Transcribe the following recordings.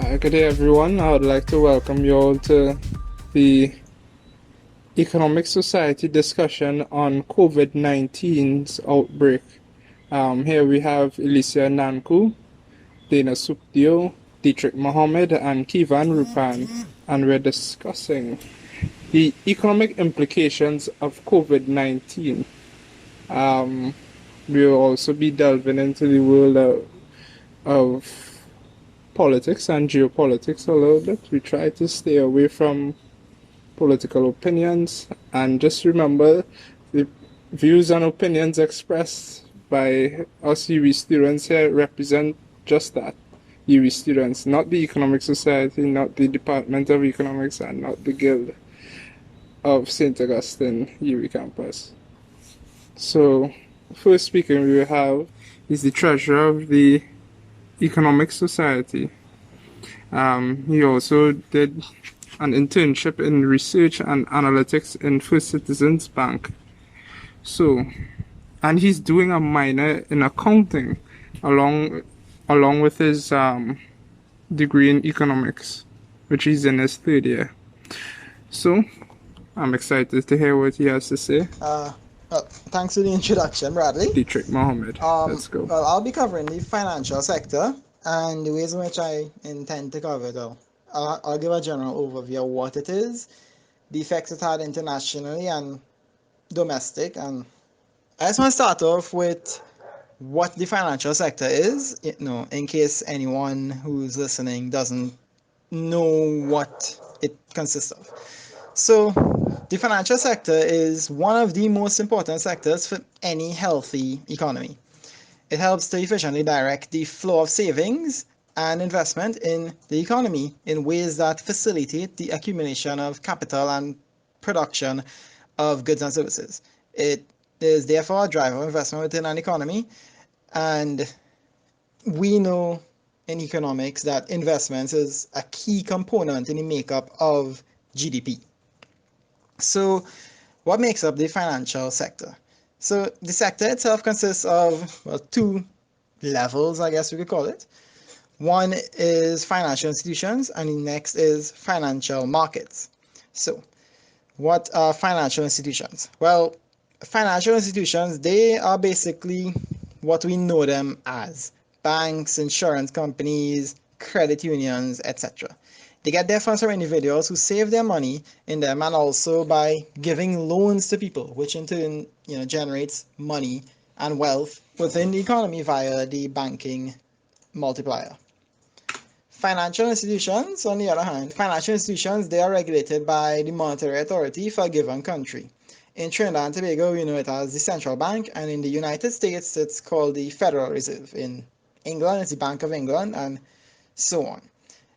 Good day, everyone. I would like to welcome you all to the Economic Society discussion on COVID-19's outbreak. Here we have Elicia Nancoo, Sookdeo, Dietrich Mohammed, and Keevan Roopan, and we're discussing the economic implications of COVID-19. We'll also be delving into the world of politics and geopolitics a little bit. We try to stay away from political opinions and just remember the views and opinions expressed by us UWI students here represent just that. UWI students, not the Economic Society, not the Department of Economics, and not the Guild of St. Augustine UWI campus. So, first speaker we will have is the treasurer of the Economic Society. He also did an internship in research and analytics in First Citizens Bank. So, and he's doing a minor in accounting along with his degree in economics, which he's in his third year. So, I'm excited to hear what he has to say. Thanks for the introduction, Bradley. Dietrich Mohammed, let's go. Well, I'll be covering the financial sector and the ways in which I intend to cover it all. I'll give a general overview of what it is, the effects it had internationally and domestic, and I just want to start off with what the financial sector is, in case anyone who's listening doesn't know what it consists of. So, the financial sector is one of the most important sectors for any healthy economy. It helps to efficiently direct the flow of savings and investment in the economy in ways that facilitate the accumulation of capital and production of goods and services. It is therefore a driver of investment within an economy, and we know in economics that investments is a key component in the makeup of GDP. So, what makes up the financial sector? So, the sector itself consists of, two levels, I guess we could call it. One is financial institutions, and the next is financial markets. So, what are financial institutions? Well, financial institutions, they are basically what we know them as: banks, insurance companies, credit unions, etc. They get their funds from individuals who save their money in them, and also by giving loans to people, which in turn, generates money and wealth within the economy via the banking multiplier. Financial institutions, on the other hand, financial institutions, they are regulated by the monetary authority for a given country. In Trinidad and Tobago, we know it as the central bank, and in the United States, it's called the Federal Reserve. In England, it's the Bank of England, and so on.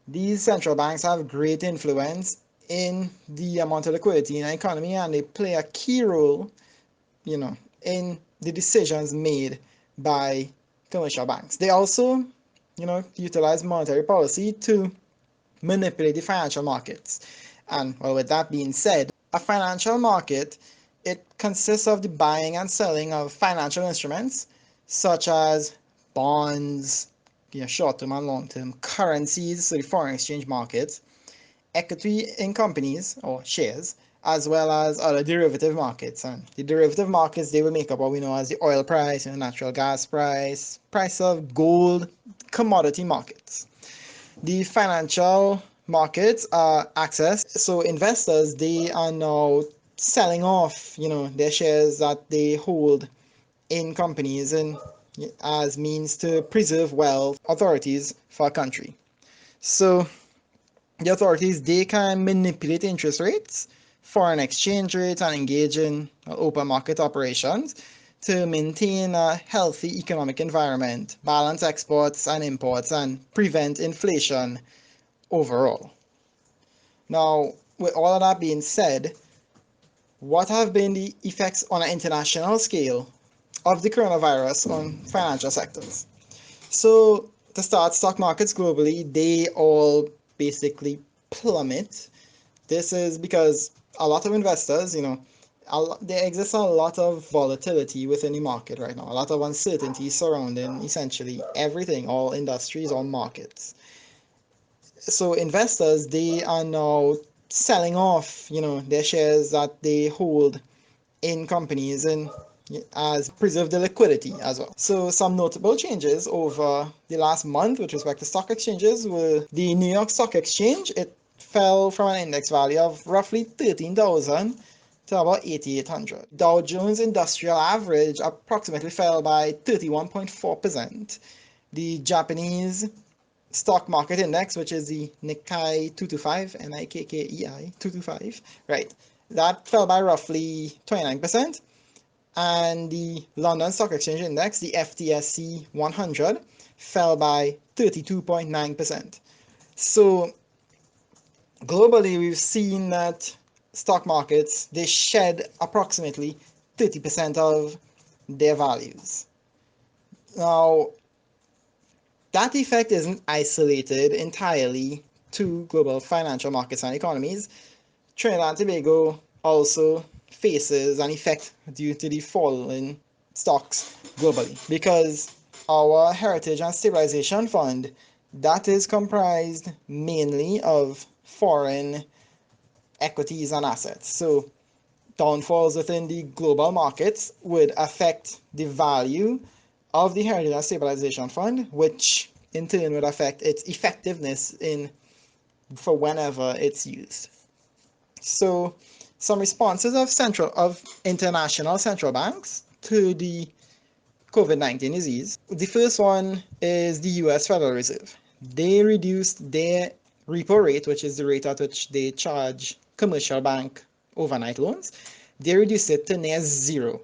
These central banks have great influence in the amount of liquidity in the economy, and they play a key role, in the decisions made by commercial banks. They also, utilize monetary policy to manipulate the financial markets. And well, with that being said, a financial market, it consists of the buying and selling of financial instruments such as bonds, short-term and long-term currencies, so the foreign exchange markets, equity in companies or shares, as well as other derivative markets. And the derivative markets, they will make up what we know as the oil price, natural gas price, price of gold, commodity markets. The financial markets are accessed, so investors, they are now selling off, their shares that they hold in companies and as means to preserve wealth authorities for a country. So the authorities, they can manipulate interest rates, foreign exchange rates, and engage in open market operations to maintain a healthy economic environment, balance exports and imports, and prevent inflation overall. Now, with all of that being said, what have been the effects on an international scale of the coronavirus on financial sectors? So, to start, stock markets globally, they all basically plummet. This is because a lot of investors, there exists a lot of volatility within the market right now, a lot of uncertainty surrounding essentially everything, all industries, all markets. So investors, they are now selling off, their shares that they hold in companies and as preserve the liquidity as well. So some notable changes over the last month with respect to stock exchanges were the New York Stock Exchange. It fell from an index value of roughly 13,000 to about 8,800. Dow Jones Industrial Average approximately fell by 31.4%. The Japanese stock market index, which is the Nikkei 225, Nikkei 225, right? That fell by roughly 29%. And the London Stock Exchange Index, the FTSE 100, fell by 32.9%. So globally, we've seen that stock markets, they shed approximately 30% of their values. Now, that effect isn't isolated entirely to global financial markets and economies. Trinidad and Tobago also faces an effect due to the fall in stocks globally because our Heritage and Stabilization Fund, that is comprised mainly of foreign equities and assets. So downfalls within the global markets would affect the value of the Heritage and Stabilization Fund, which in turn would affect its effectiveness for whenever it's used. So some responses of international central banks to the COVID-19 disease. The first one is the US Federal Reserve. They reduced their repo rate, which is the rate at which they charge commercial bank overnight loans. They reduced it to near zero.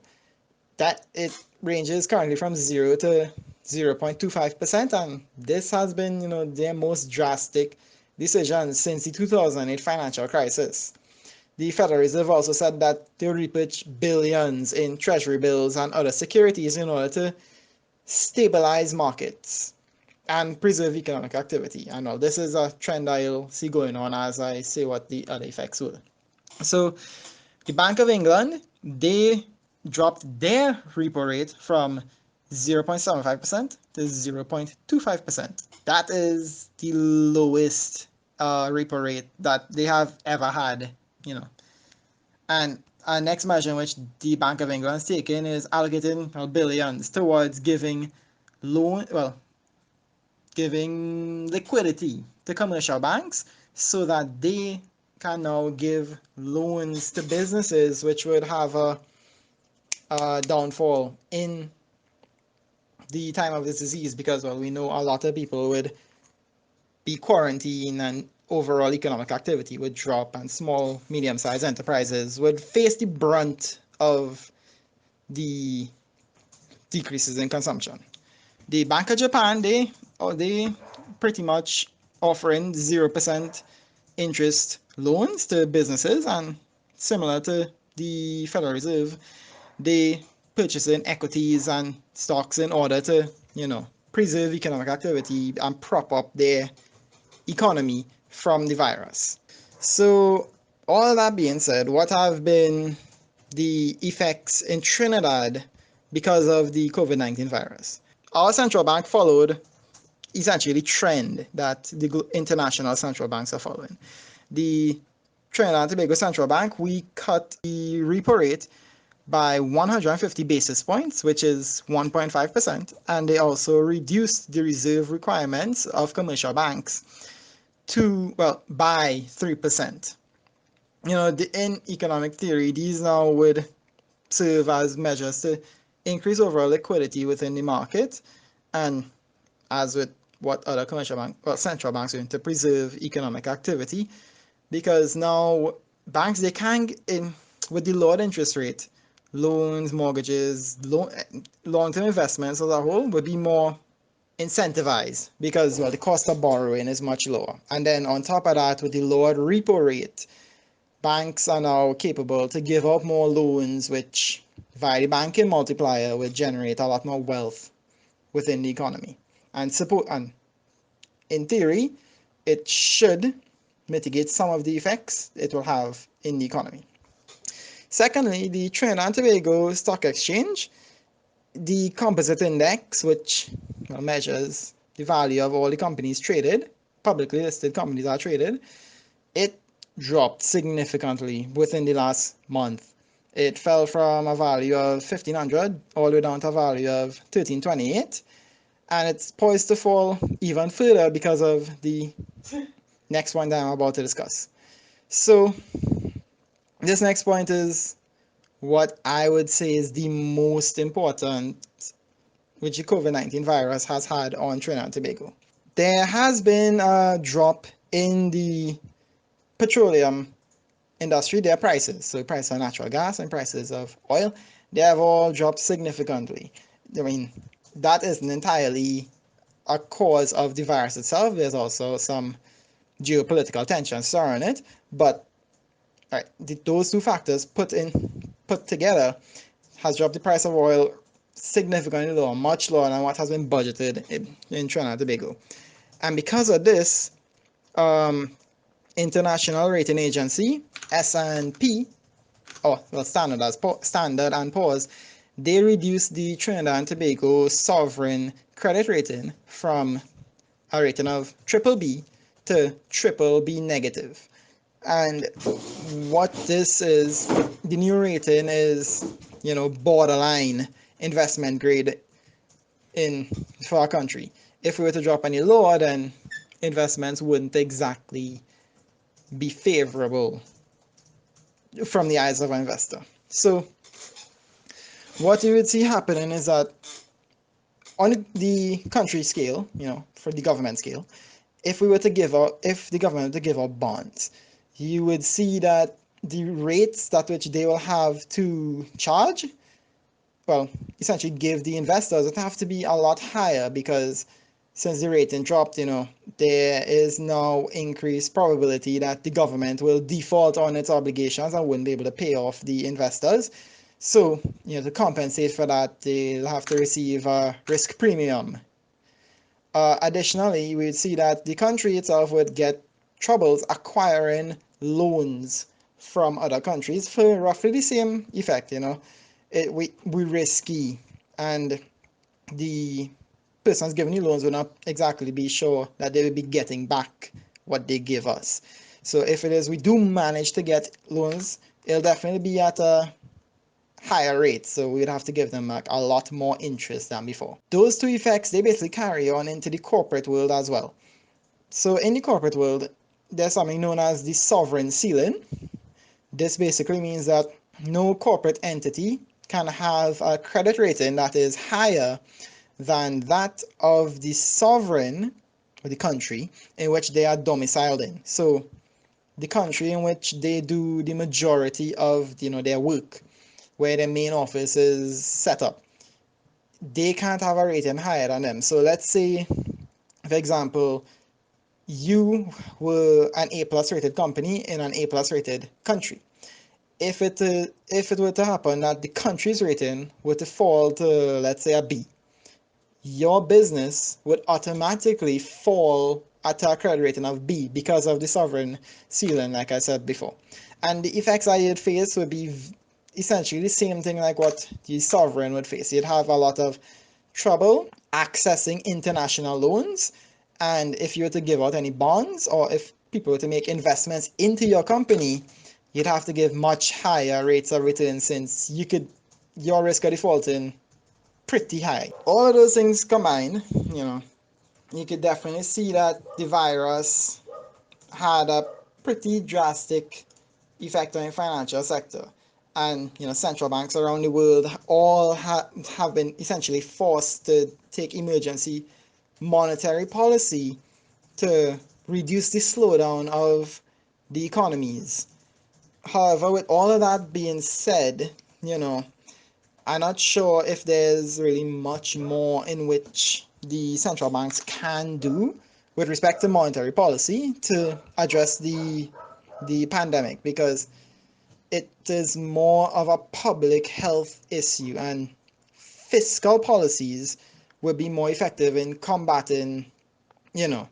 That it ranges currently from 0 to 0.25%, and this has been, their most drastic decision since the 2008 financial crisis. The Federal Reserve also said that they would repurchase billions in treasury bills and other securities in order to stabilize markets and preserve economic activity. And all this is a trend I'll see going on as I say what the other effects were. So the Bank of England, they dropped their repo rate from 0.75% to 0.25%. That is the lowest repo rate that they have ever had. And our next measure which the Bank of England has taken is allocating billions towards giving liquidity to commercial banks so that they can now give loans to businesses which would have a downfall in the time of this disease because, we know a lot of people would be quarantined and overall economic activity would drop and small, medium-sized enterprises would face the brunt of the decreases in consumption. The Bank of Japan, they pretty much offering 0% interest loans to businesses, and similar to the Federal Reserve, they purchasing equities and stocks in order to, preserve economic activity and prop up their economy from the virus. So all that being said, what have been the effects in Trinidad because of the COVID-19 virus? Our central bank followed essentially the trend that the international central banks are following. The Trinidad and Tobago Central Bank, we cut the repo rate by 150 basis points, which is 1.5%, and they also reduced the reserve requirements of commercial banks by 3%. In economic theory, these now would serve as measures to increase overall liquidity within the market, and as with what other central banks are doing to preserve economic activity, because now banks, they can, with the lowered interest rate, loans, mortgages, long-term investments as a whole would be more incentivized because the cost of borrowing is much lower. And then on top of that, with the lowered repo rate, banks are now capable to give out more loans, which via the banking multiplier would generate a lot more wealth within the economy. And in theory, it should mitigate some of the effects it will have in the economy. Secondly, the Trinidad and Tobago Stock Exchange, the composite index, which measures the value of all the companies traded publicly listed companies are traded, it dropped significantly within the last month. It fell from a value of 1,500 all the way down to a value of 1,328, and it's poised to fall even further because of the next one that I'm about to discuss. So this next point is what I would say is the most important which the COVID-19 virus has had on Trinidad and Tobago. There has been a drop in the petroleum industry, their prices. So price of natural gas and prices of oil, they have all dropped significantly. I mean, that isn't entirely a cause of the virus itself. There's also some geopolitical tension surrounding it, but right, those two factors put together has dropped the price of oil significantly lower, much lower than what has been budgeted in Trinidad and Tobago. And because of this, international rating agency S&P, Standard and Poor's, they reduced the Trinidad and Tobago sovereign credit rating from a rating of triple B to triple B negative. And what this is, the new rating is, borderline investment grade for our country. If we were to drop any lower, then investments wouldn't exactly be favorable from the eyes of an investor. So what you would see happening is that on the country scale, for the government scale, if the government were to give out bonds, you would see that the rates that which they will have to charge, well, essentially give the investors, it have to be a lot higher, because since the rating dropped, there is now increased probability that the government will default on its obligations and wouldn't be able to pay off the investors. So, to compensate for that, they'll have to receive a risk premium. Additionally, we would see that the country itself would get troubles acquiring loans from other countries for roughly the same effect. We risky, and the persons giving you loans will not exactly be sure that they will be getting back what they give us. So if it is we do manage to get loans, it'll definitely be at a higher rate, so we'd have to give them like a lot more interest than before. Those two effects, they basically carry on into the corporate world as well. So in the corporate world, there's something known as the sovereign ceiling. This basically means that no corporate entity can have a credit rating that is higher than that of the sovereign, or the country in which they are domiciled in. So the country in which they do the majority of their work, where their main office is set up, they can't have a rating higher than them. So let's say, for example, you were an A+ rated company in an A+ rated country. If it were to happen that the country's rating were to fall to, let's say, a B, your business would automatically fall at a credit rating of B because of the sovereign ceiling, like I said before. And the effects that you'd face would be essentially the same thing like what the sovereign would face. You'd have a lot of trouble accessing international loans, and if you were to give out any bonds, or if people were to make investments into your company, you'd have to give much higher rates of return, since your risk of defaulting pretty high. All of those things combined, you could definitely see that the virus had a pretty drastic effect on the financial sector. And central banks around the world all have been essentially forced to take emergency monetary policy to reduce the slowdown of the economies. However, with all of that being said, I'm not sure if there's really much more in which the central banks can do with respect to monetary policy to address the pandemic, because it is more of a public health issue, and fiscal policies would be more effective in combating, the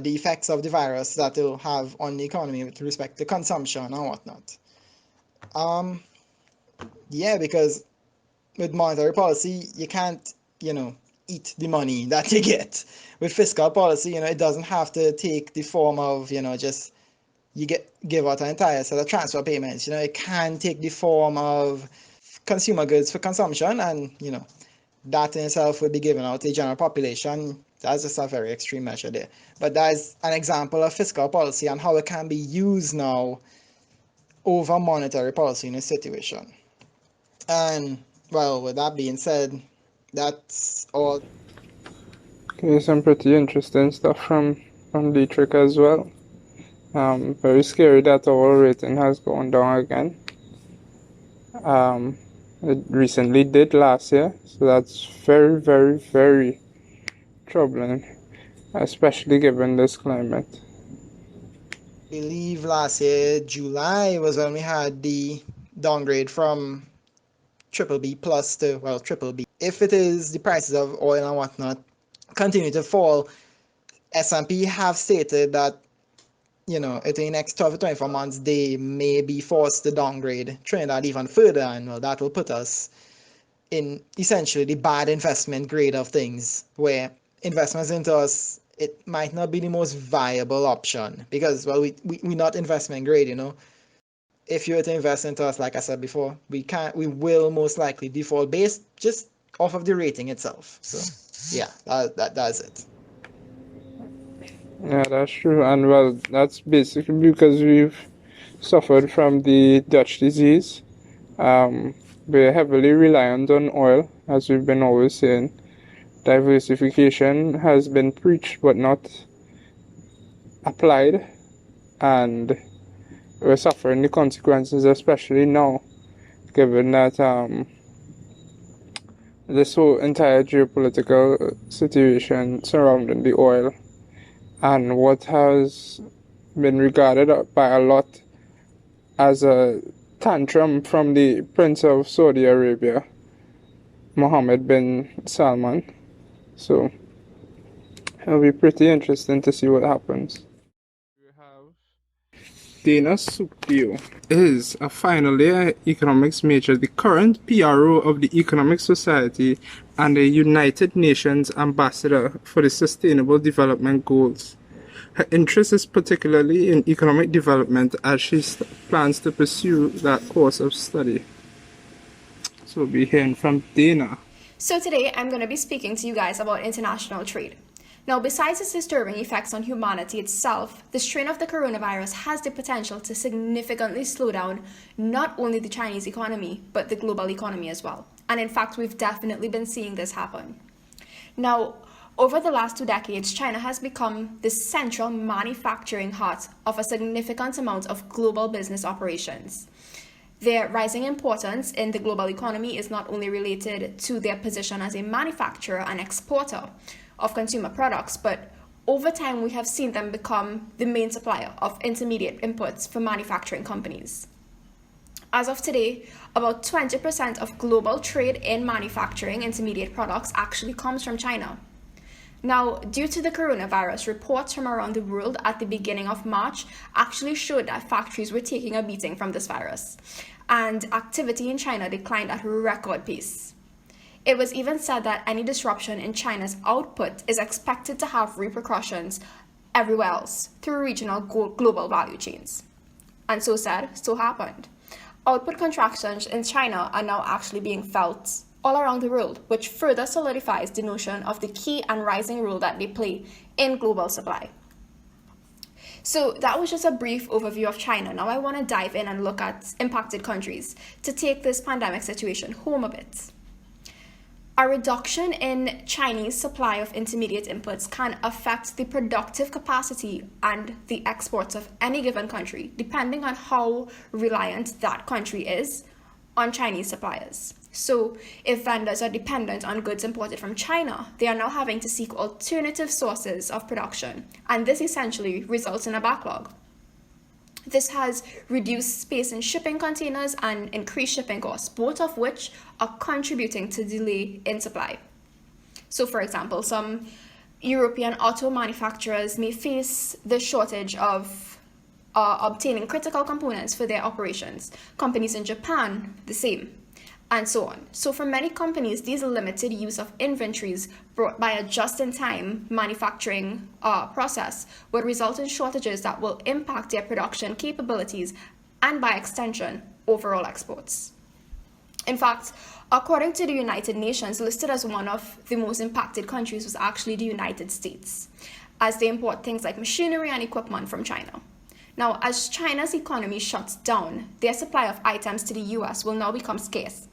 effects of the virus that it'll have on the economy with respect to consumption and whatnot. Yeah, because with monetary policy, you can't, eat the money that you get. With fiscal policy, it doesn't have to take the form of, just you give out an entire set of transfer payments. It can take the form of consumer goods for consumption, and that in itself would be given out to the general population. That's just a very extreme measure there. But that is an example of fiscal policy and how it can be used now over monetary policy in a situation. And well, with that being said, that's all. Okay, some pretty interesting stuff from Dietrich as well. Very scary that our rating has gone down again. It recently did last year, so that's very, very, very troubling, especially given this climate. I believe last year, July, was when we had the downgrade from triple B plus to, well, triple B. If it is the prices of oil and whatnot continue to fall, S&P have stated that, in the next 12 to 24 months, they may be forced to downgrade Trinidad even further, and well, that will put us in essentially the bad investment grade of things, where investments into us, it might not be the most viable option, because, well, we're not investment grade. If you were to invest into us, like I said before, we will most likely default based just off of the rating itself. So yeah, that's it. Yeah, that's true, and well, that's basically because we've suffered from the Dutch disease. We're heavily reliant on oil, as we've been always saying. Diversification has been preached but not applied, and we're suffering the consequences, especially now, given that this whole entire geopolitical situation surrounding the oil and what has been regarded by a lot as a tantrum from the Prince of Saudi Arabia, Mohammed bin Salman. So it'll be pretty interesting to see what happens. We have Dana Sookdeo is a final year economics major, the current PRO of the Economic Society, and a United Nations ambassador for the Sustainable Development Goals. Her interest is particularly in economic development, as she plans to pursue that course of study. So we'll be hearing from Dana. So today I'm going to be speaking to you guys about international trade. Now, besides its disturbing effects on humanity itself, the strain of the coronavirus has the potential to significantly slow down not only the Chinese economy, but the global economy as well. And in fact, we've definitely been seeing this happen. Now, over the last 2 decades, China has become the central manufacturing hub of a significant amount of global business operations. Their rising importance in the global economy is not only related to their position as a manufacturer and exporter of consumer products, but over time we have seen them become the main supplier of intermediate inputs for manufacturing companies. As of today, about 20% of global trade in manufacturing intermediate products actually comes from China. Now, due to the coronavirus, reports from around the world at the beginning of March actually showed that factories were taking a beating from this virus, and activity in China declined at a record pace. It was even said that any disruption in China's output is expected to have repercussions everywhere else through regional global value chains. And so said, so happened. Output contractions in China are now actually being felt all around the world, which further solidifies the notion of the key and rising role that they play in global supply. So that was just a brief overview of China. Now I want to dive in and look at impacted countries to take this pandemic situation home a bit. A reduction in Chinese supply of intermediate inputs can affect the productive capacity and the exports of any given country, depending on how reliant that country is on Chinese suppliers. So if vendors are dependent on goods imported from China, they are now having to seek alternative sources of production, and this essentially results in a backlog. This has reduced space in shipping containers and increased shipping costs, both of which are contributing to delay in supply. So for example, some European auto manufacturers may face the shortage of obtaining critical components for their operations. Companies in Japan, the same. and so on. So for many companies, these limited use of inventories brought by a just-in-time manufacturing process would result in shortages that will impact their production capabilities and, by extension, overall exports. In fact, according to the United Nations, listed as one of the most impacted countries was actually the United States, as they import things like machinery and equipment from China. Now, as China's economy shuts down, their supply of items to the US will now become scarce,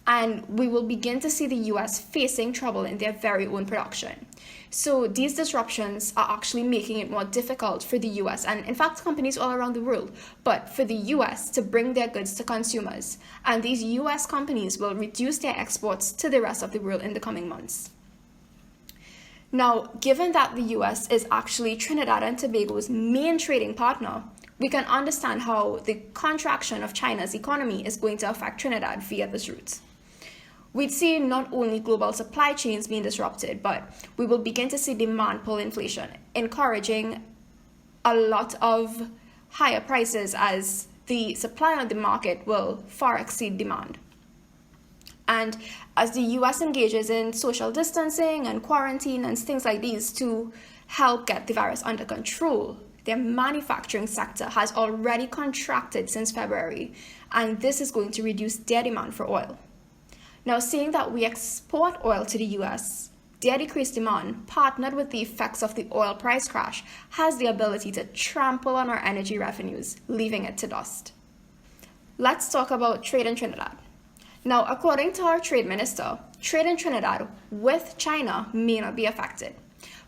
and we will begin to see the US facing trouble in their very own production. So these disruptions are actually making it more difficult for the US, and in fact companies all around the world, but for the US to bring their goods to consumers. And these US companies will reduce their exports to the rest of the world in the coming months. Now, given that the US is actually Trinidad and Tobago's main trading partner, we can understand how the contraction of China's economy is going to affect Trinidad via this route. We'd see not only global supply chains being disrupted, but we will begin to see demand pull inflation, encouraging a lot of higher prices as the supply on the market will far exceed demand. And as the US engages in social distancing and quarantine and things like these to help get the virus under control, their manufacturing sector has already contracted since February, and this is going to reduce their demand for oil. Now, seeing that we export oil to the US, their decreased demand, partnered with the effects of the oil price crash, has the ability to trample on our energy revenues, leaving it to dust. Let's talk about trade in Trinidad. Now, according to our trade minister, trade in Trinidad with China may not be affected.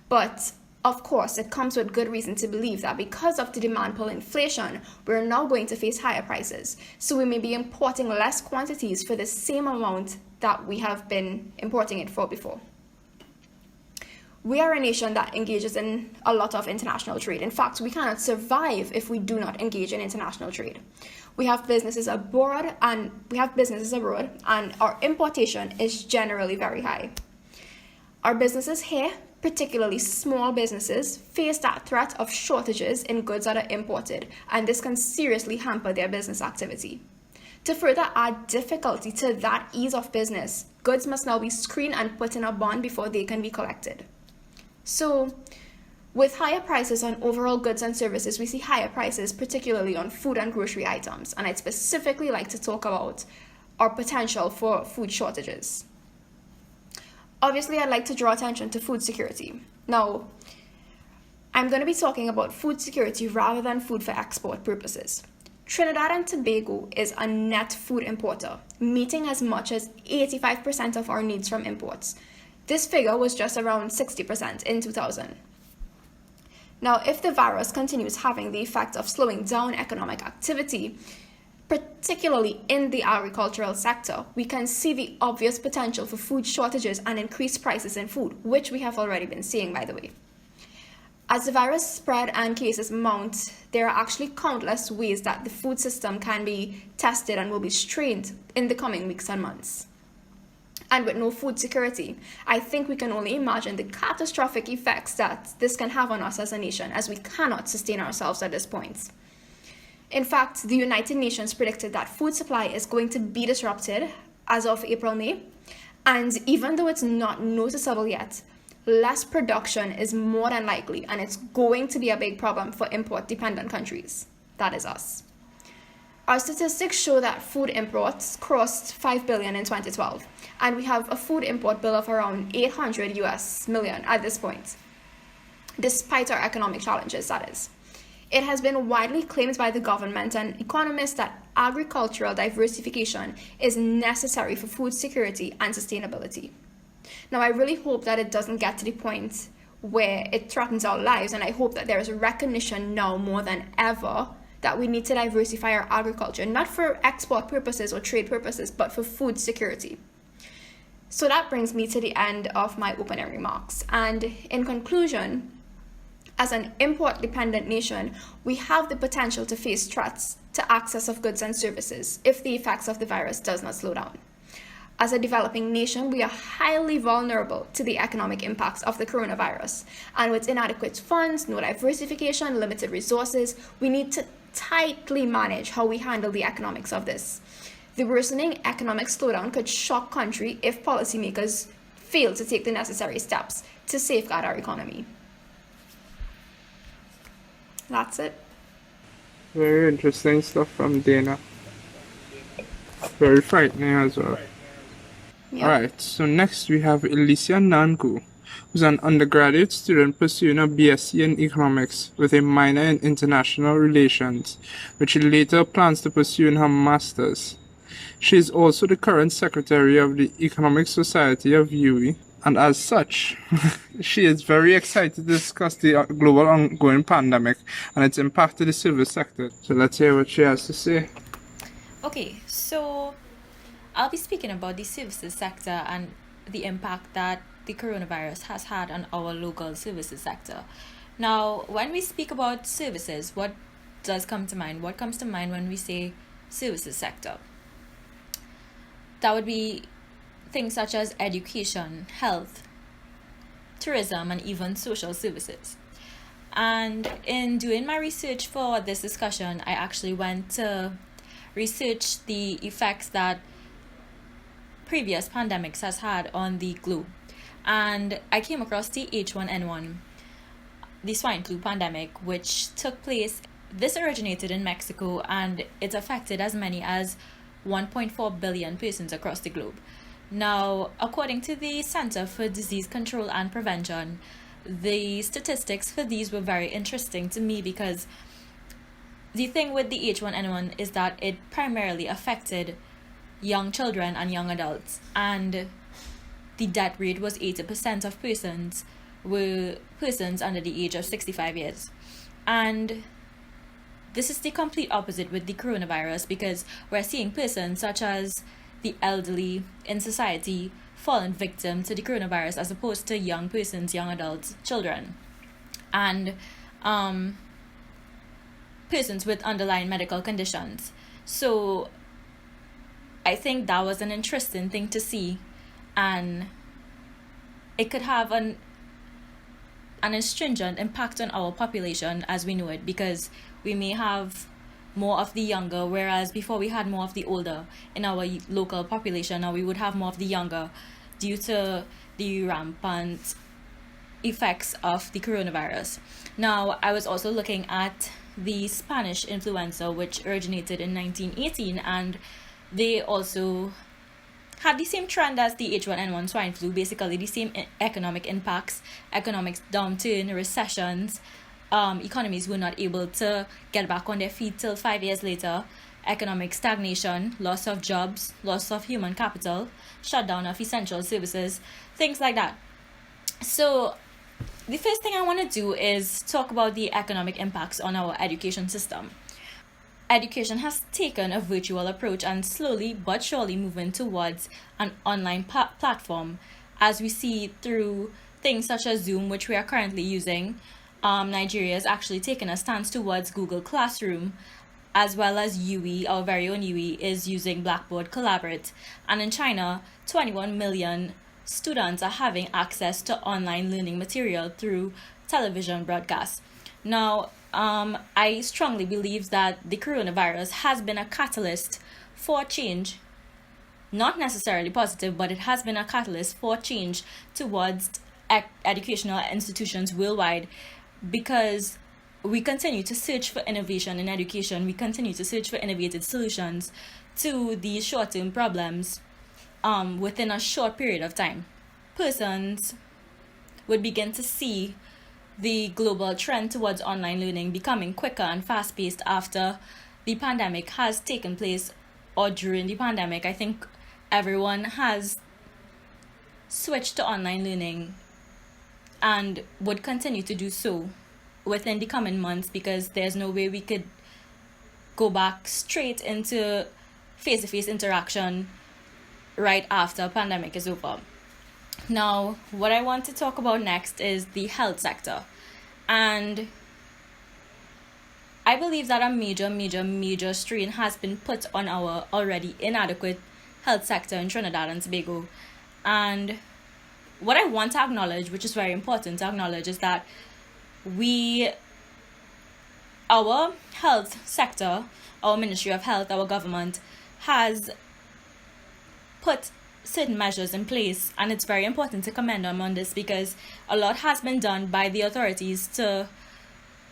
But, of course, it comes with good reason to believe that because of the demand pull inflation, we're now going to face higher prices. So we may be importing less quantities for the same amount that we have been importing it for before. We are a nation that engages in a lot of international trade. In fact, we cannot survive if we do not engage in international trade. We have businesses abroad and our importation is generally very high. Our businesses here, particularly small businesses, face that threat of shortages in goods that are imported, and this can seriously hamper their business activity. To further add difficulty to that ease of business, goods must now be screened and put in a bond before they can be collected. So, with higher prices on overall goods and services, we see higher prices, particularly on food and grocery items, and I'd specifically like to talk about our potential for food shortages. Obviously, I'd like to draw attention to food security. Now, I'm going to be talking about food security rather than food for export purposes. Trinidad and Tobago is a net food importer, meeting as much as 85% of our needs from imports. This figure was just around 60% in 2000. Now, if the virus continues having the effect of slowing down economic activity, particularly in the agricultural sector, we can see the obvious potential for food shortages and increased prices in food, which we have already been seeing, by the way. As the virus spread and cases mount, there are actually countless ways that the food system can be tested and will be strained in the coming weeks and months. And with no food security, I think we can only imagine the catastrophic effects that this can have on us as a nation, as we cannot sustain ourselves at this point. In fact, the United Nations predicted that food supply is going to be disrupted as of April-May, and even though it's not noticeable yet, less production is more than likely, and it's going to be a big problem for import-dependent countries. That is us. Our statistics show that food imports crossed $5 billion in 2012, and we have a food import bill of around $800 million at this point, despite our economic challenges, that is. It has been widely claimed by the government and economists that agricultural diversification is necessary for food security and sustainability. Now, I really hope that it doesn't get to the point where it threatens our lives, and I hope that there is recognition now more than ever that we need to diversify our agriculture, not for export purposes or trade purposes, but for food security. So that brings me to the end of my opening remarks. And in conclusion, as an import-dependent nation, we have the potential to face threats to access of goods and services if the effects of the virus does not slow down. As a developing nation, we are highly vulnerable to the economic impacts of the coronavirus. And with inadequate funds, no diversification, limited resources, we need to tightly manage how we handle the economics of this. The worsening economic slowdown could shock country if policymakers fail to take the necessary steps to safeguard our economy. That's it. Very interesting stuff from Dana. Very frightening as well. Yep. Alright, so next we have Elicia Nancoo, who's an undergraduate student pursuing a BSc in economics with a minor in international relations, which she later plans to pursue in her master's. She is also the current secretary of the Economic Society of UWI, and as such, she is very excited to discuss the global ongoing pandemic and its impact to the service sector. So let's hear what she has to say. Okay, so I'll be speaking about the services sector and the impact that the coronavirus has had on our local services sector. Now, when we speak about services, what does come to mind? What comes to mind when we say services sector? That would be things such as education, health, tourism, and even social services. And in doing my research for this discussion, I actually went to research the effects that previous pandemics has had on the globe. And I came across the H1N1, the swine flu pandemic, which took place. This originated in Mexico and it affected as many as 1.4 billion persons across the globe. Now, according to the Center for Disease Control and Prevention, the statistics for these were very interesting to me because the thing with the H1N1 is that it primarily affected young children and young adults, and the death rate was 80% of persons were persons under the age of 65 years. And this is the complete opposite with the coronavirus because we're seeing persons such as the elderly in society fallen victim to the coronavirus as opposed to young persons, young adults, children, and persons with underlying medical conditions. So I think that was an interesting thing to see, and it could have an astringent impact on our population as we know it, because we may have more of the younger, whereas before we had more of the older in our local population. Now we would have more of the younger due to the rampant effects of the coronavirus. Now, I was also looking at the Spanish influenza, which originated in 1918, and they also had the same trend as the H1N1 swine flu, basically the same economic impacts, economic downturn, recessions. Economies were not able to get back on their feet till 5 years later. Economic stagnation, loss of jobs, loss of human capital, shutdown of essential services, things like that. So the first thing I want to do is talk about the economic impacts on our education system. Education has taken a virtual approach and slowly but surely moving towards an online platform, as we see through things such as Zoom, which we are currently using. Nigeria has actually taken a stance towards Google Classroom, as well as UWI, our very own UWI, is using Blackboard Collaborate. And in China, 21 million students are having access to online learning material through television broadcasts. Now, I strongly believe that the coronavirus has been a catalyst for change, not necessarily positive, but it has been a catalyst for change towards educational institutions worldwide, because we continue to search for innovation in education. We continue to search for innovative solutions to these short-term problems within a short period of time. Persons would begin to see the global trend towards online learning becoming quicker and fast-paced after the pandemic has taken place, or during the pandemic. I think everyone has switched to online learning and would continue to do so within the coming months, because there's no way we could go back straight into face-to-face interaction right after pandemic is over. Now, what I want to talk about next is the health sector. And I believe that a major strain has been put on our already inadequate health sector in Trinidad and Tobago. And what I want to acknowledge, which is very important to acknowledge, is that our health sector, our Ministry of Health, our government, has put certain measures in place, and it's very important to commend them on this because a lot has been done by the authorities to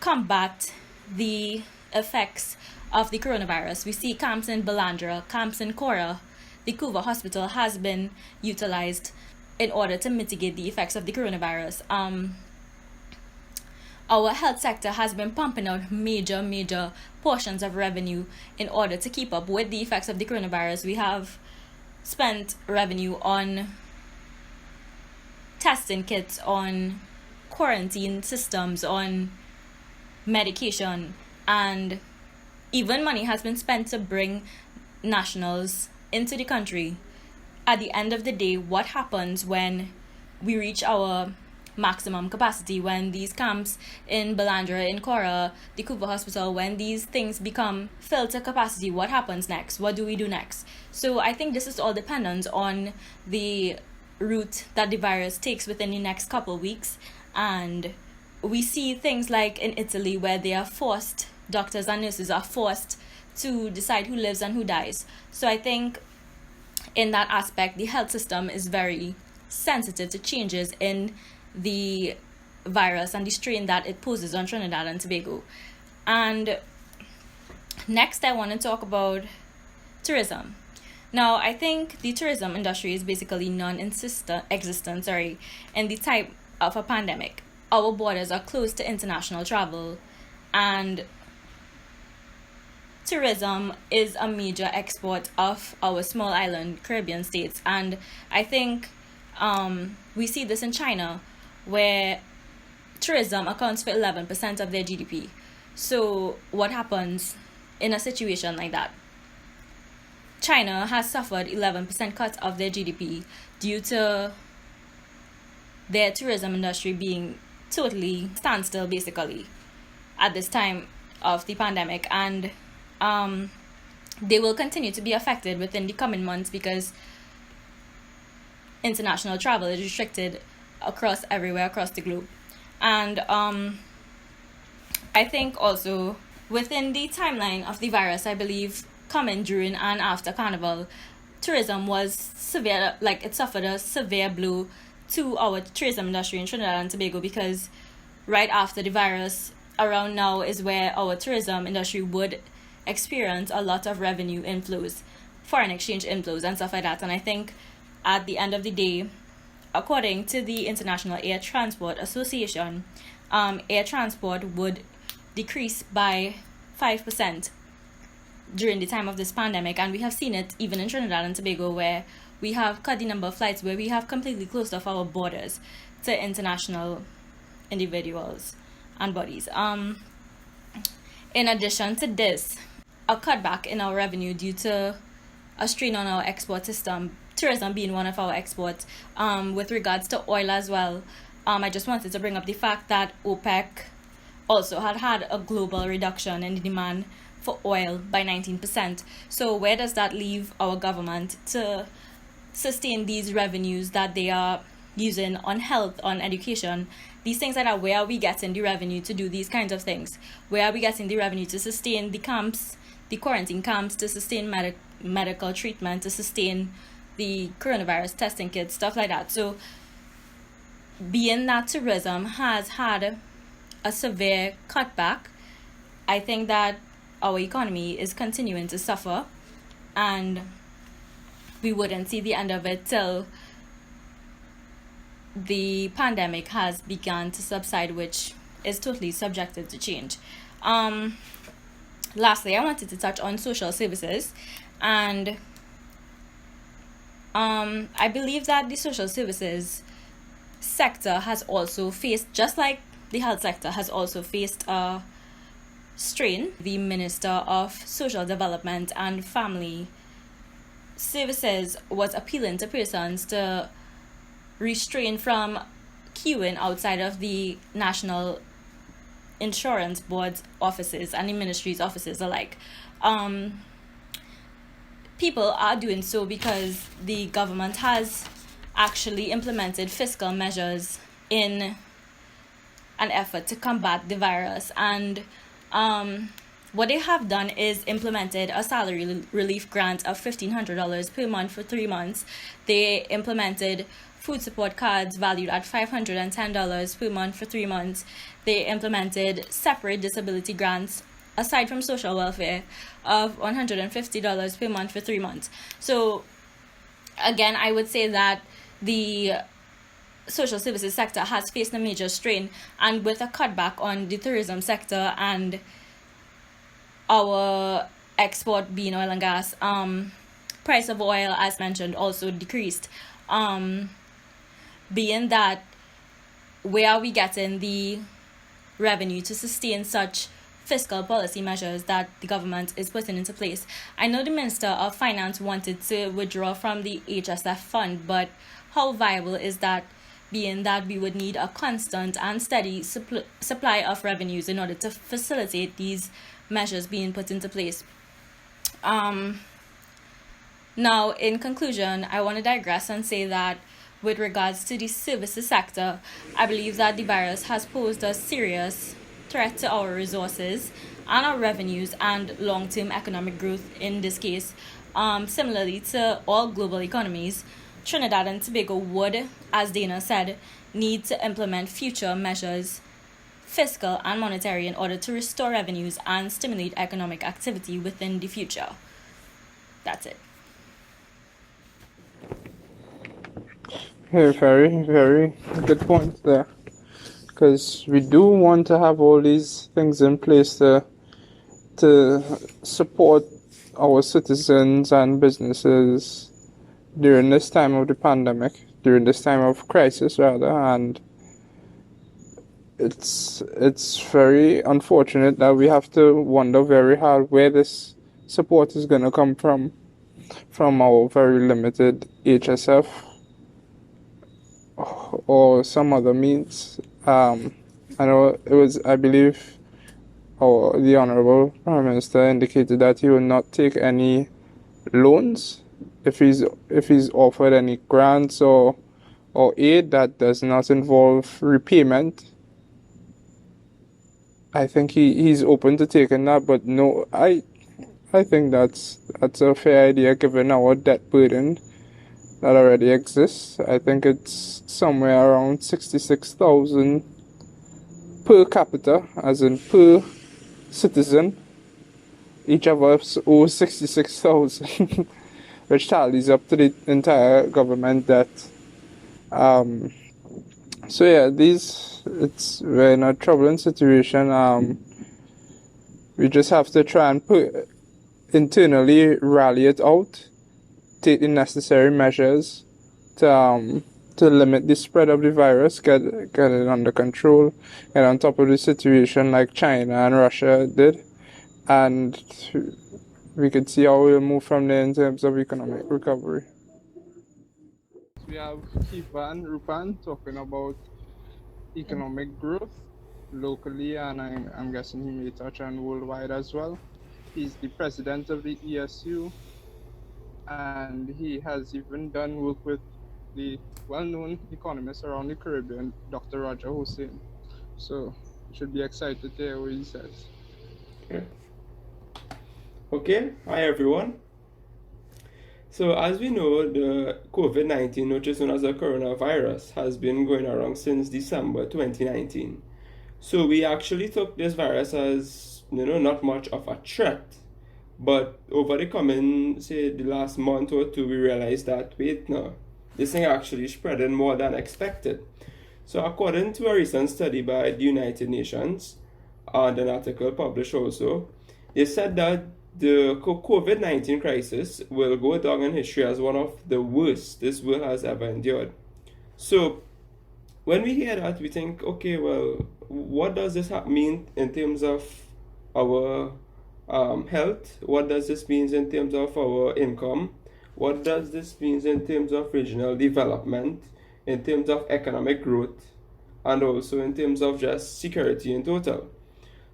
combat the effects of the coronavirus. We see camps in Balandra, camps in Cora. The Cuba hospital has been utilized in order to mitigate the effects of the coronavirus. Our health sector has been pumping out major portions of revenue in order to keep up with the effects of the coronavirus. We have spent revenue on testing kits, on quarantine systems, on medication, and even money has been spent to bring nationals into the country. At the end of the day, what happens when we reach our maximum capacity, when these camps in Balandra, in Cora, the Cuba hospital, when these things become filled to capacity, what happens next? What do we do next? So I think this is all dependent on the route that the virus takes within the next couple of weeks. And we see things like in Italy where they are forced, doctors and nurses are forced to decide who lives and who dies. So I think in that aspect, the health system is very sensitive to changes in the virus and the strain that it poses on Trinidad and Tobago. And next, I want to talk about tourism. Now, I think the tourism industry is basically non-existent, in the type of a pandemic. Our borders are closed to international travel, and tourism is a major export of our small island Caribbean states. And I think we see this in China, where tourism accounts for 11% of their GDP. So what happens in a situation like that? China has suffered 11% cut of their GDP due to their tourism industry being totally standstill, basically, at this time of the pandemic. And they will continue to be affected within the coming months because international travel is restricted everywhere across the globe. And I think also within the timeline of the virus, I believe coming during and after Carnival, tourism was severe, like it suffered a severe blow to our tourism industry in Trinidad and Tobago, because right after the virus, around now is where our tourism industry would experience a lot of revenue inflows, foreign exchange inflows and stuff like that. And I think at the end of the day, according to the International Air Transport Association, air transport would decrease by 5% during the time of this pandemic. And we have seen it even in Trinidad and Tobago, where we have cut the number of flights, where we have completely closed off our borders to international individuals and bodies. In addition to this, a cutback in our revenue due to a strain on our export system, tourism being one of our exports, with regards to oil as well. I just wanted to bring up the fact that OPEC also had a global reduction in the demand for oil by 19%. So where does that leave our government to sustain these revenues that they are using on health, on education, these things like that? Where are we getting the revenue to do these kinds of things? Where are we getting the revenue to sustain the camps, the quarantine camps, to sustain medical treatment, to sustain the coronavirus testing kits, stuff like that? So being that tourism has had a severe cutback, I think that our economy is continuing to suffer, and we wouldn't see the end of it till the pandemic has begun to subside, which is totally subjected to change. Lastly, I wanted to touch on social services, and I believe that the social services sector has also faced, just like the health sector has also faced a strain. The Minister of Social Development and Family Services was appealing to persons to restrain from queuing outside of the National Insurance Board's offices and the ministry's offices alike. People are doing so because the government has actually implemented fiscal measures in an effort to combat the virus. And what they have done is implemented a salary relief grant of $1,500 per month for 3 months. They implemented food support cards valued at $510 per month for 3 months. They implemented separate disability grants aside from social welfare of $150 per month for 3 months. So again, I would say that the social services sector has faced a major strain, and with a cutback on the tourism sector and our export being oil and gas, price of oil, as mentioned, also decreased. Being that, where are we getting the revenue to sustain such fiscal policy measures that the government is putting into place? I know the Minister of Finance wanted to withdraw from the HSF fund, but how viable is that, being that we would need a constant and steady supply of revenues in order to facilitate these measures being put into place? Now, in conclusion, I want to digress and say that with regards to the services sector, I believe that the virus has posed a serious threat to our resources and our revenues and long-term economic growth in this case. Similarly to all global economies, Trinidad and Tobago would, as Dana said, need to implement future measures, fiscal and monetary, in order to restore revenues and stimulate economic activity within the future. That's it. Hey, very, very good point there. Because we do want to have all these things in place to support our citizens and businesses during this time of the pandemic, during this time of crisis rather, and it's very unfortunate that we have to wonder very hard where this support is going to come from our very limited HSF or some other means. I know I believe the Honorable Prime Minister indicated that he will not take any loans if he's offered any grants or aid that does not involve repayment. I think he's open to taking that, but no, I think that's a fair idea given our debt burden that already exists. I think it's somewhere around 66,000 per capita, as in per citizen. Each of us owes 66,000, which tallies up to the entire government debt. So yeah, we're in a troubling situation. We just have to try and internally rally it out, take the necessary measures to limit the spread of the virus, get it under control, get on top of the situation like China and Russia did, and we could see how we'll move from there in terms of economic recovery. We have Keevan, Roopan talking about economic growth locally, and I'm guessing he may touch on worldwide as well. He's the president of the ESU, and he has even done work with the well-known economist around the Caribbean, Dr. Roger Hussein. So you should be excited to hear what he says. Okay, hi everyone. So as we know, the COVID-19, which is known as the coronavirus, has been going around since December 2019. So we actually took this virus as, not much of a threat. But over the the last month or two, we realized that, this thing actually spreading more than expected. So according to a recent study by the United Nations, and an article published also, they said that the COVID-19 crisis will go down in history as one of the worst this world has ever endured. So when we hear that, we think, okay, well, what does this mean in terms of our health? What does this mean in terms of our income? What does this mean in terms of regional development, in terms of economic growth, and also in terms of just security in total?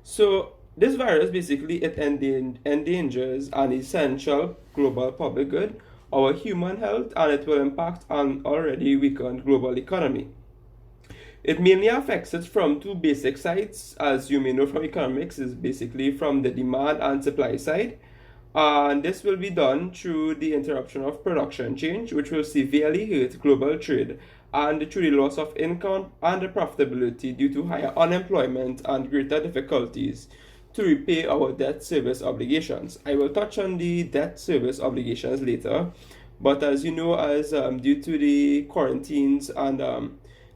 So this virus basically, it endangers an essential global public good, our human health, and it will impact an already weakened global economy. It mainly affects it from two basic sides, as you may know from economics, is basically from the demand and supply side. And this will be done through the interruption of production change, which will severely hurt global trade and through the loss of income and the profitability due to higher unemployment and greater difficulties to repay our debt service obligations. I will touch on the debt service obligations later, but as you know, as due to the quarantines and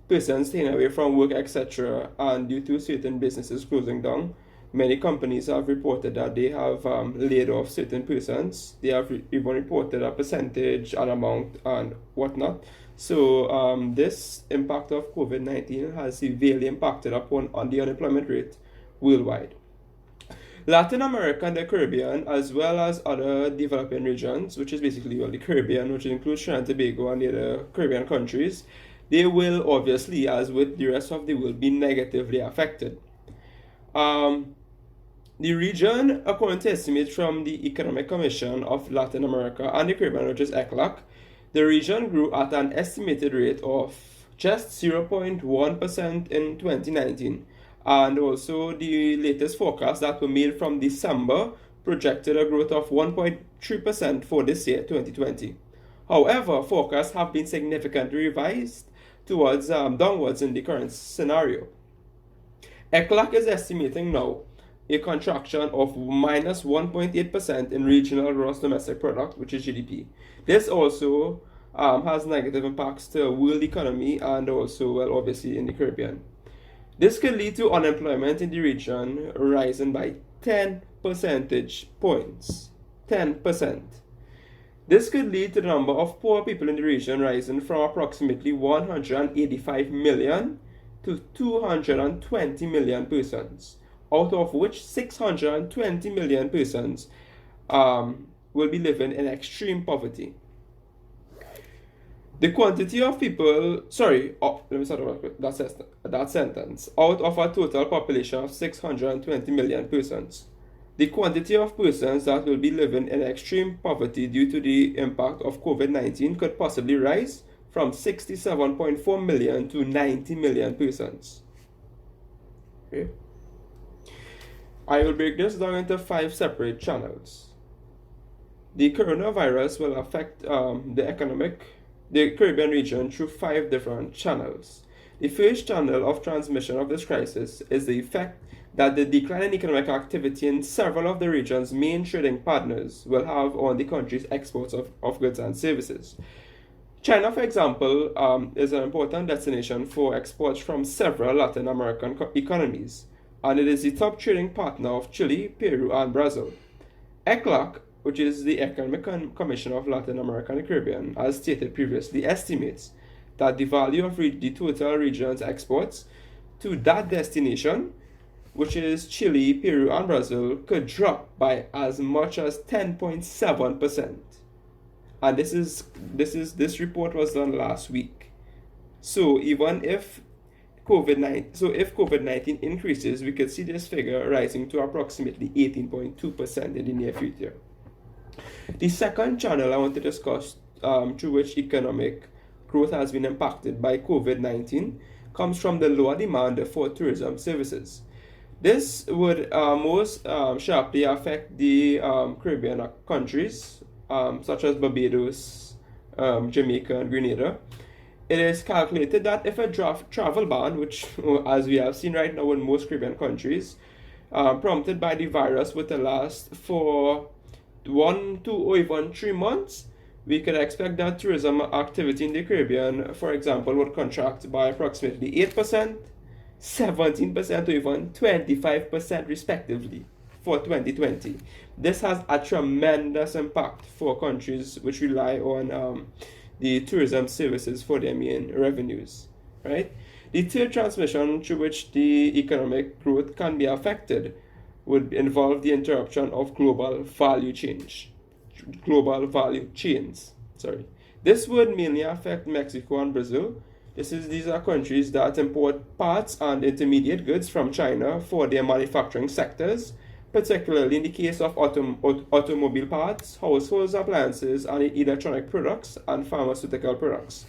persons staying away from work, etc., and due to certain businesses closing down, many companies have reported that they have laid off certain persons. They have even reported a percentage, an amount, and whatnot. So this impact of COVID-19 has severely impacted upon the unemployment rate worldwide. Latin America and the Caribbean, as well as other developing regions, which is basically the Caribbean, which includes Trinidad and Tobago and the other Caribbean countries, they will obviously, as with the rest of the world, be negatively affected. The region, according to estimates from the Economic Commission of Latin America and the Caribbean, which is ECLAC, the region grew at an estimated rate of just 0.1% in 2019. And also the latest forecast that were made from December projected a growth of 1.3% for this year, 2020. However, forecasts have been significantly revised towards downwards in the current scenario. ECLAC is estimating now a contraction of minus 1.8% in regional gross domestic product, which is GDP. This also has negative impacts to the world economy and also, well, obviously in the Caribbean. This could lead to unemployment in the region rising by 10 percentage points. 10%. This could lead to the number of poor people in the region rising from approximately 185 million to 220 million persons, out of which 620 million persons will be living in extreme poverty. The quantity of people, let me start over with that sentence. Out of a total population of 620 million persons, the quantity of persons that will be living in extreme poverty due to the impact of COVID-19 could possibly rise from 67.4 million to 90 million persons. Okay. I will break this down into 5 separate channels. The coronavirus will affect the Caribbean region through 5 different channels. The first channel of transmission of this crisis is the effect that the decline in economic activity in several of the region's main trading partners will have on the country's exports of goods and services. China, for example, is an important destination for exports from several Latin American economies, and it is the top trading partner of Chile, Peru, and Brazil. ECLAC, which is the Economic Commission of Latin America and the Caribbean, as stated previously, estimates that the value of the total region's exports to that destination, which is Chile, Peru, and Brazil, could drop by as much as 10.7%. And this report was done last week. So even if COVID-19 increases, we could see this figure rising to approximately 18.2% in the near future. The second channel I want to discuss through which economic growth has been impacted by COVID-19 comes from the lower demand for tourism services. This would most sharply affect the Caribbean countries such as Barbados, Jamaica, and Grenada. It is calculated that if a travel ban, which as we have seen right now in most Caribbean countries, prompted by the virus would last for 1, 2, or even 3 months, we could expect that tourism activity in the Caribbean, for example, would contract by approximately 8%, 17%, or even 25% respectively for 2020. This has a tremendous impact for countries which rely on the tourism services for their main revenues, right? The third transmission through which the economic growth can be affected would involve the interruption of global value chains. This would mainly affect Mexico and Brazil. These are countries that import parts and intermediate goods from China for their manufacturing sectors, particularly in the case of automobile parts, household appliances, and electronic products and pharmaceutical products.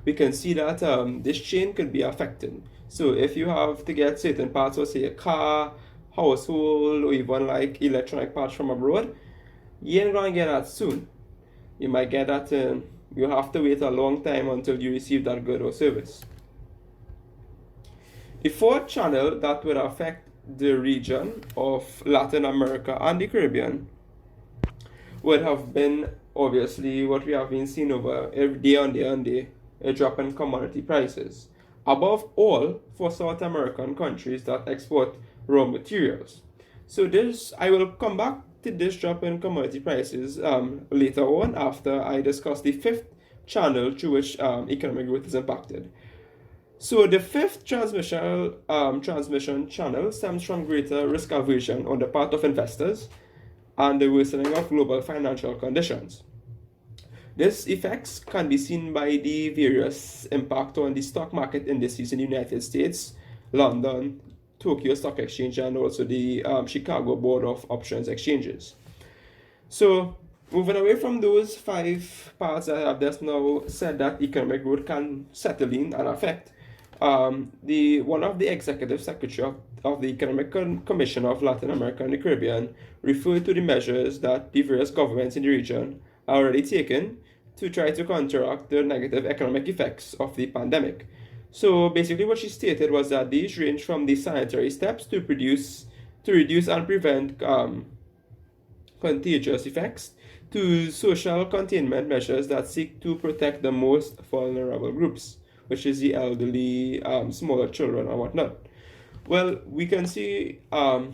we can see that this chain could be affected. So if you have to get certain parts, or say a car, household, or even like electronic parts from abroad, you ain't gonna get that soon. You might get that you have to wait a long time until you receive that good or service. The fourth channel that would affect the region of Latin America and the Caribbean would have been obviously what we have been seeing over every day on day, a drop in commodity prices. Above all, for South American countries that export raw materials. So this, I will come back to this drop in commodity prices later on after I discuss the fifth channel through which economic growth is impacted. So the fifth transmission channel stems from greater risk aversion on the part of investors and the worsening of global financial conditions. These effects can be seen by the various impact on the stock market indices in the United States, London, Tokyo Stock Exchange, and also the Chicago Board of Options Exchanges. So moving away from those 5 parts I have just now said that economic growth can settle in and affect, one of the executive secretary of the Economic Commission of Latin America and the Caribbean referred to the measures that the various governments in the region are already taking to try to counteract the negative economic effects of the pandemic. So basically what she stated was that these range from the sanitary steps to reduce and prevent contagious effects to social containment measures that seek to protect the most vulnerable groups, which is the elderly, smaller children, and whatnot. Well, we can see in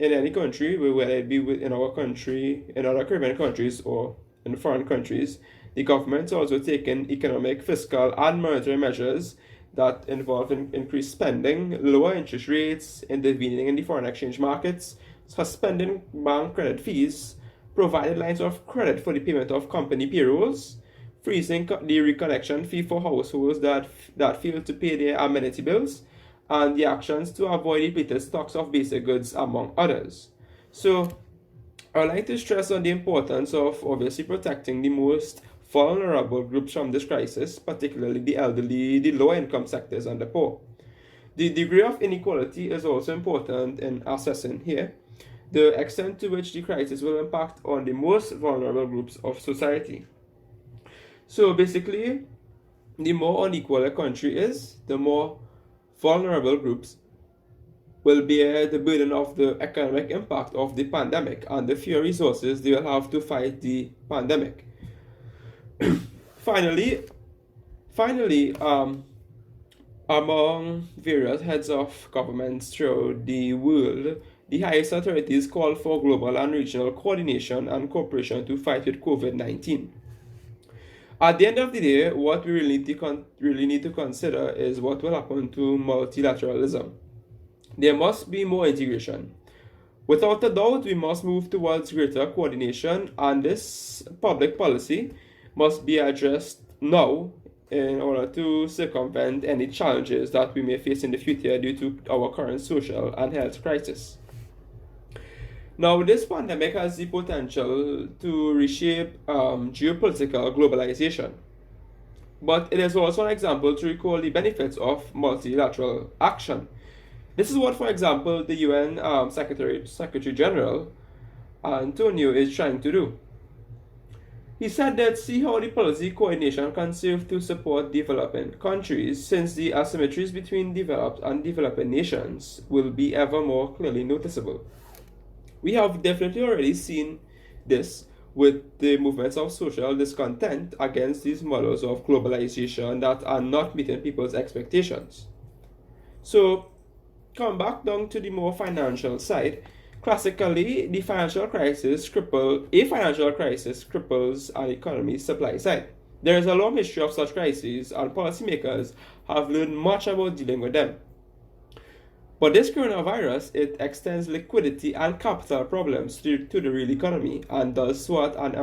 any country, whether it be in our country, in other Caribbean countries, or in foreign countries, the government's also taken economic, fiscal, and monetary measures that involve increased spending, lower interest rates, intervening in the foreign exchange markets, suspending bank credit fees, provided lines of credit for the payment of company payrolls, freezing the reconnection fee for households that fail to pay their amenity bills, and the actions to avoid depleted stocks of basic goods, among others. So, I'd like to stress on the importance of obviously protecting the most vulnerable groups from this crisis, particularly the elderly, the low-income sectors, and the poor. The degree of inequality is also important in assessing here the extent to which the crisis will impact on the most vulnerable groups of society. So basically, the more unequal a country is, the more vulnerable groups will bear the burden of the economic impact of the pandemic and the fewer resources they will have to fight the pandemic. Finally, among various heads of governments throughout the world, the highest authorities call for global and regional coordination and cooperation to fight with COVID-19. At the end of the day, what we really need to consider is what will happen to multilateralism. There must be more integration. Without a doubt, we must move towards greater coordination, and this public policy must be addressed now in order to circumvent any challenges that we may face in the future due to our current social and health crisis. Now, this pandemic has the potential to reshape geopolitical globalization, but it is also an example to recall the benefits of multilateral action. This is what, for example, the UN Secretary General Antonio is trying to do. He said that see how the policy coordination can serve to support developing countries, since the asymmetries between developed and developing nations will be ever more clearly noticeable. We have definitely already seen this with the movements of social discontent against these models of globalization that are not meeting people's expectations. So, come back down to the more financial side. Classically, a financial crisis cripples an economy's supply side. There is a long history of such crises, and policymakers have learned much about dealing with them. But this coronavirus, it extends liquidity and capital problems to the real economy, and does so at an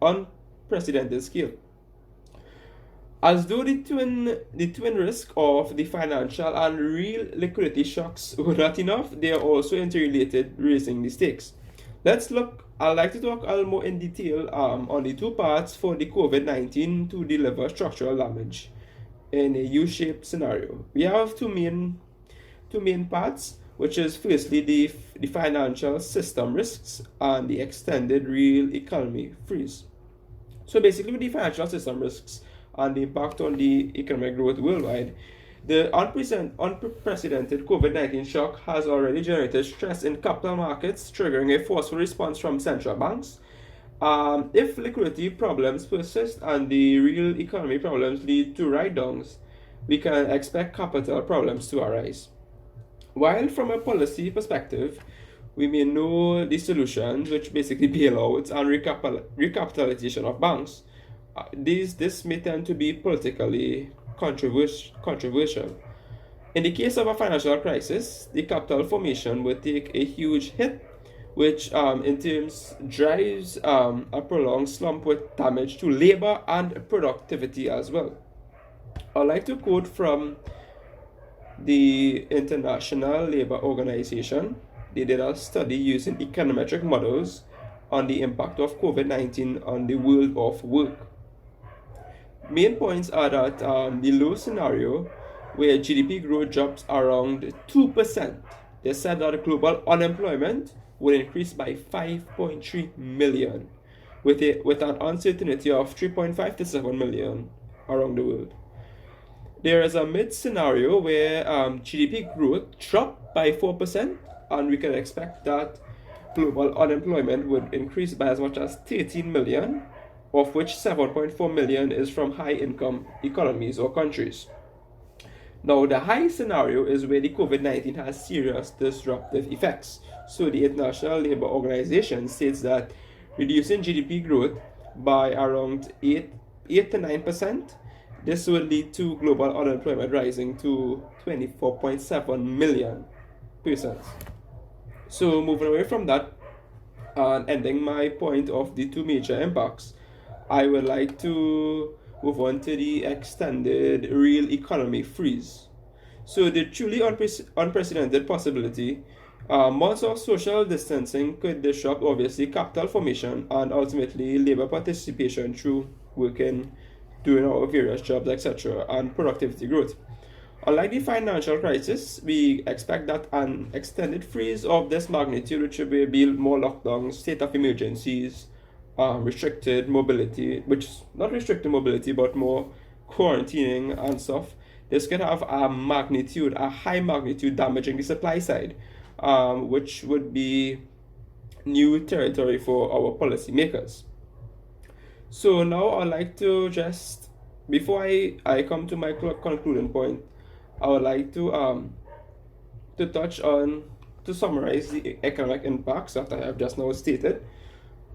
unprecedented scale. As though the twin risk of the financial and real liquidity shocks were not enough, they are also interrelated, raising the stakes. I'd like to talk a little more in detail on the two parts for the COVID-19 to deliver structural damage in a U-shaped scenario. We have two main parts, which is firstly the financial system risks and the extended real economy freeze. So basically, with the financial system risks and the impact on the economic growth worldwide, the unprecedented COVID-19 shock has already generated stress in capital markets, triggering a forceful response from central banks. If liquidity problems persist and the real economy problems lead to write-downs, we can expect capital problems to arise. While from a policy perspective, we may know the solutions, which basically bailouts and recapitalization of banks. This may tend to be politically controversial. In the case of a financial crisis, the capital formation would take a huge hit, which in terms drives a prolonged slump with damage to labor and productivity as well. I'd like to quote from the International Labour Organization. They did a study using econometric models on the impact of COVID-19 on the world of work. Main points are that the low scenario, where GDP growth drops around 2%, they said that global unemployment would increase by 5.3 million, with an uncertainty of 3.5 to 7 million around the world. There is a mid scenario where GDP growth dropped by 4%, and we can expect that global unemployment would increase by as much as 13 million, of which 7.4 million is from high-income economies or countries. Now, the high scenario is where the COVID-19 has serious disruptive effects. So the International Labour Organization states that reducing GDP growth by around 8 to 9%, this will lead to global unemployment rising to 24.7 million persons. So moving away from that and ending my point of the two major impacts, I would like to move on to the extended real economy freeze. So the truly unprecedented possibility, months of social distancing could disrupt obviously capital formation and ultimately labor participation through working, doing our various jobs, etc., and productivity growth. Unlike the financial crisis, we expect that an extended freeze of this magnitude, which will be more lockdowns, state of emergencies, restricted mobility, which is not restricted mobility, but more quarantining and stuff, this could have a high magnitude damaging the supply side, which would be new territory for our policymakers. So now I'd like to just, before I come to my concluding point, I would like to touch on, to summarize the economic impacts that I have just now stated,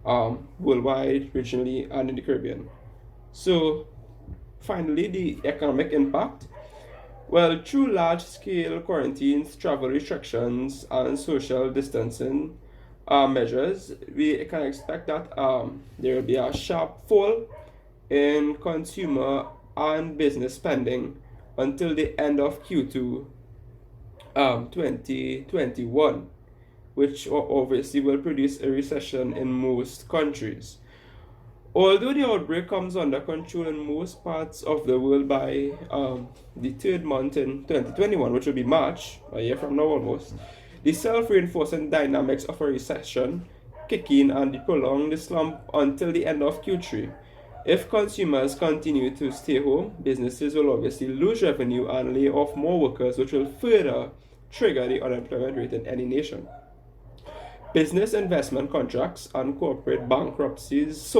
worldwide, regionally, and in the Caribbean. So finally, the economic impact. Well, through large-scale quarantines, travel restrictions, and social distancing measures, we can expect that there will be a sharp fall in consumer and business spending until the end of Q2 2021, which obviously will produce a recession in most countries. Although the outbreak comes under control in most parts of the world by the third month in 2021, which will be March, a year from now almost, the self-reinforcing dynamics of a recession kick in and prolong the slump until the end of Q3. If consumers continue to stay home, businesses will obviously lose revenue and lay off more workers, which will further trigger the unemployment rate in any nation. Business investment contracts and corporate bankruptcies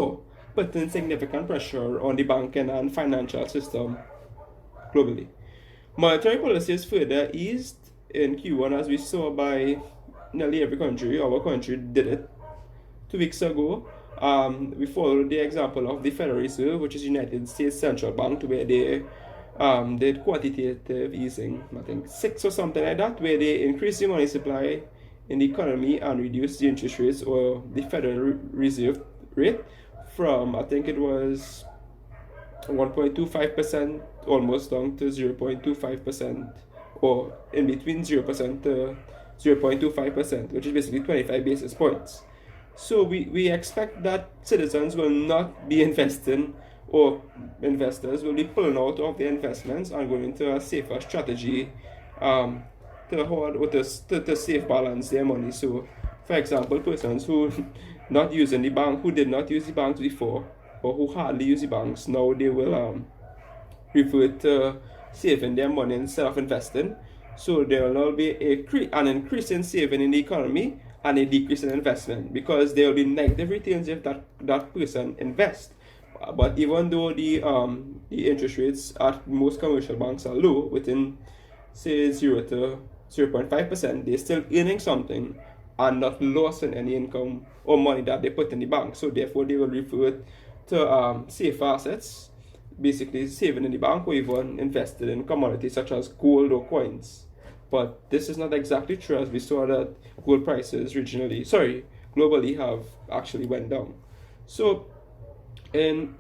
putting significant pressure on the banking and financial system globally. Monetary policy is further eased in Q1, as we saw by nearly every country. Our country did it 2 weeks ago. We followed the example of the Federal Reserve, which is United States Central Bank, where they did quantitative easing, I think 6 or something like that, where they increased the money supply in the economy and reduced the interest rates, or the Federal Reserve rate, from, I think it was 1.25% almost down to 0.25%, or in between 0% to 0.25%, which is basically 25 basis points. So we expect that citizens will not be investing or investors will be pulling out of their investments and going into a safer strategy um, to hold or to safe balance their money. So, for example, persons who not using the bank, who did not use the banks before, or who hardly use the banks, now they will prefer to saving their money instead of investing. So there will now be an increase in saving in the economy and a decrease in investment because there will be negative returns if that person invests. But even though the interest rates at most commercial banks are low, within say 0 to 0.5%, they're still earning something and not losing any income or money that they put in the bank. So therefore they will revert to safe assets, basically saving in the bank or even invested in commodities such as gold or coins. But this is not exactly true, as we saw that gold prices globally have actually went down. So in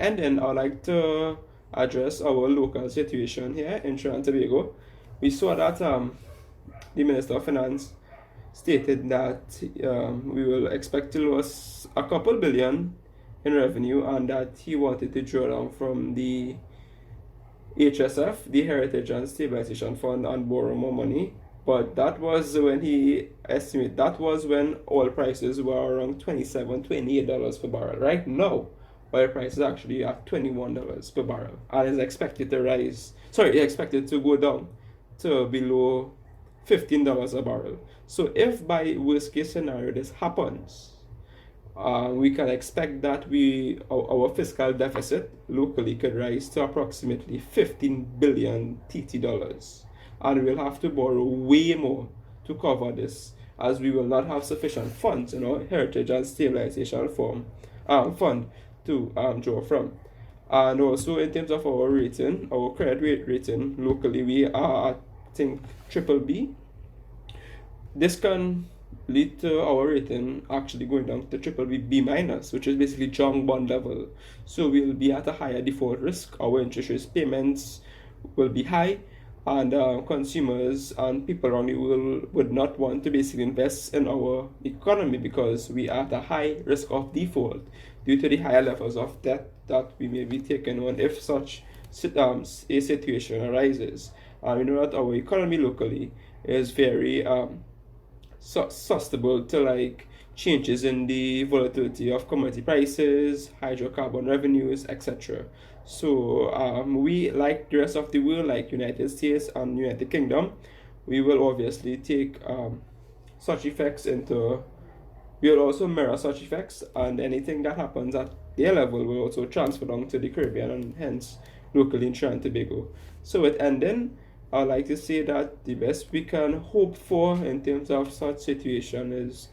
ending, I'd like to address our local situation here in Trinidad and Tobago. We saw that the Minister of Finance stated that we will expect to lose a couple billion in revenue and that he wanted to draw down from the HSF, the Heritage and Stabilization Fund, and borrow more money. But that was when that was when oil prices were around $27-28 per barrel. Right now, oil price is actually at $21 per barrel and is expected to go down to below $15 a barrel. So if by worst case scenario this happens, we can expect that our fiscal deficit locally could rise to approximately 15 billion TT dollars, and we'll have to borrow way more to cover this, as we will not have sufficient funds in our Heritage and Stabilization Fund to draw from. And also in terms of our rating, our credit rating locally, we are I think triple B. This can lead to our rating actually going down to triple B minus, which is basically junk bond level. So we'll be at a higher default risk. Our interest rate payments will be high, and consumers and people around the world would not want to basically invest in our economy because we are at a high risk of default due to the higher levels of debt that we may be taking on if such a situation arises. And we know that our economy locally is very susceptible to like changes in the volatility of commodity prices, hydrocarbon revenues, etc. So we, like the rest of the world, like United States and United Kingdom, we will obviously take such effects into. We will also mirror such effects, and anything that happens at their level will also transfer down to the Caribbean and hence locally in Trinidad and Tobago. So with ending, I'd like to say that the best we can hope for in terms of such situation is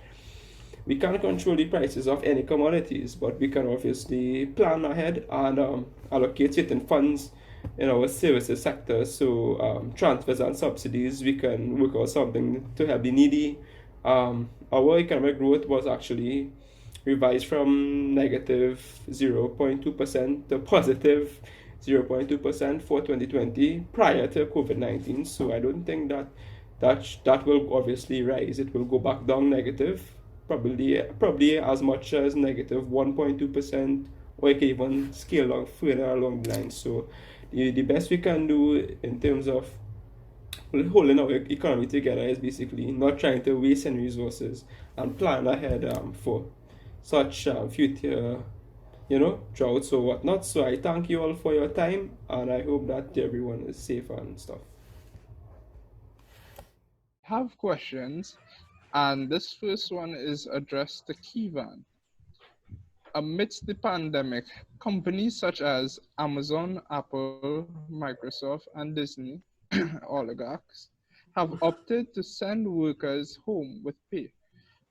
we can't control the prices of any commodities, but we can obviously plan ahead and allocate certain funds in our services sector. So transfers and subsidies, we can work out something to help the needy. Our economic growth was actually revised from negative 0.2% to positive 0.2% for 2020 prior to COVID-19. So I don't think that will obviously rise. It will go back down negative, probably as much as negative 1.2%, or it can even scale down further along the line. So the best we can do in terms of holding our economy together is basically not trying to waste any resources and plan ahead for such future droughts or whatnot. So I thank you all for your time, and I hope that everyone is safe and stuff. Have questions, and this first one is addressed to Keevan. Amidst the pandemic, companies such as Amazon, Apple, Microsoft, and Disney, oligarchs, have opted to send workers home with pay,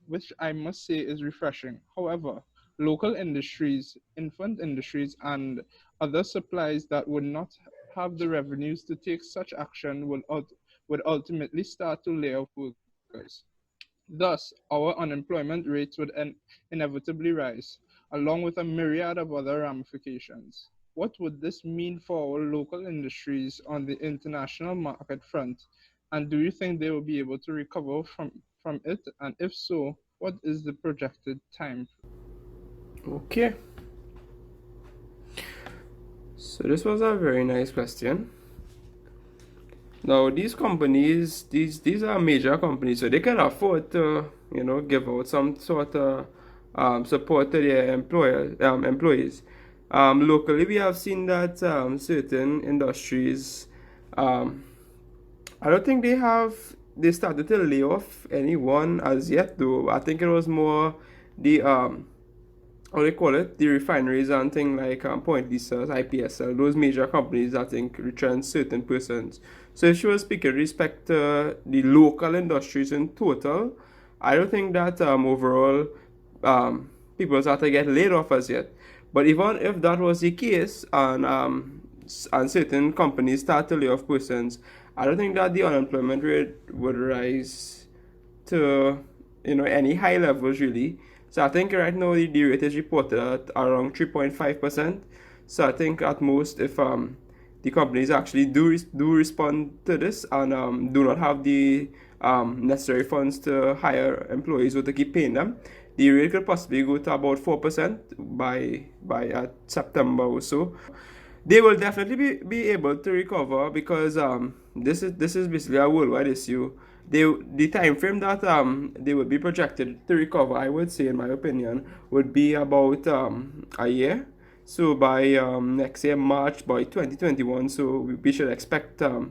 which I must say is refreshing. However, local industries, infant industries, and other supplies that would not have the revenues to take such action would ultimately start to lay off workers. Thus, our unemployment rates would inevitably rise, along with a myriad of other ramifications. What would this mean for our local industries on the international market front? And do you think they will be able to recover from it? And if so, what is the projected time? Okay. So this was a very nice question. Now these companies, these are major companies, so they can afford to, give out some sort of support to their employees. Locally, we have seen that certain industries, um, I don't think they started to lay off anyone as yet, though. I think it was more the how they call it, the refineries and things like Point Lisas, IPSL, those major companies I think retrench certain persons. So if she was speaking respect to the local industries in total, I don't think that overall people start to get laid off as yet. But even if that was the case and certain companies start to lay off persons, I don't think that the unemployment rate would rise to any high levels really. So I think right now the rate is reported at around 3.5%. So I think at most if the companies actually do respond to this and do not have the necessary funds to hire employees or to keep paying them, the rate could possibly go to about 4% by September or so. They will definitely be able to recover because this is basically a worldwide issue. The time frame that they would be projected to recover, I would say in my opinion, would be about a year. So by next year March, by 2021, so we should expect our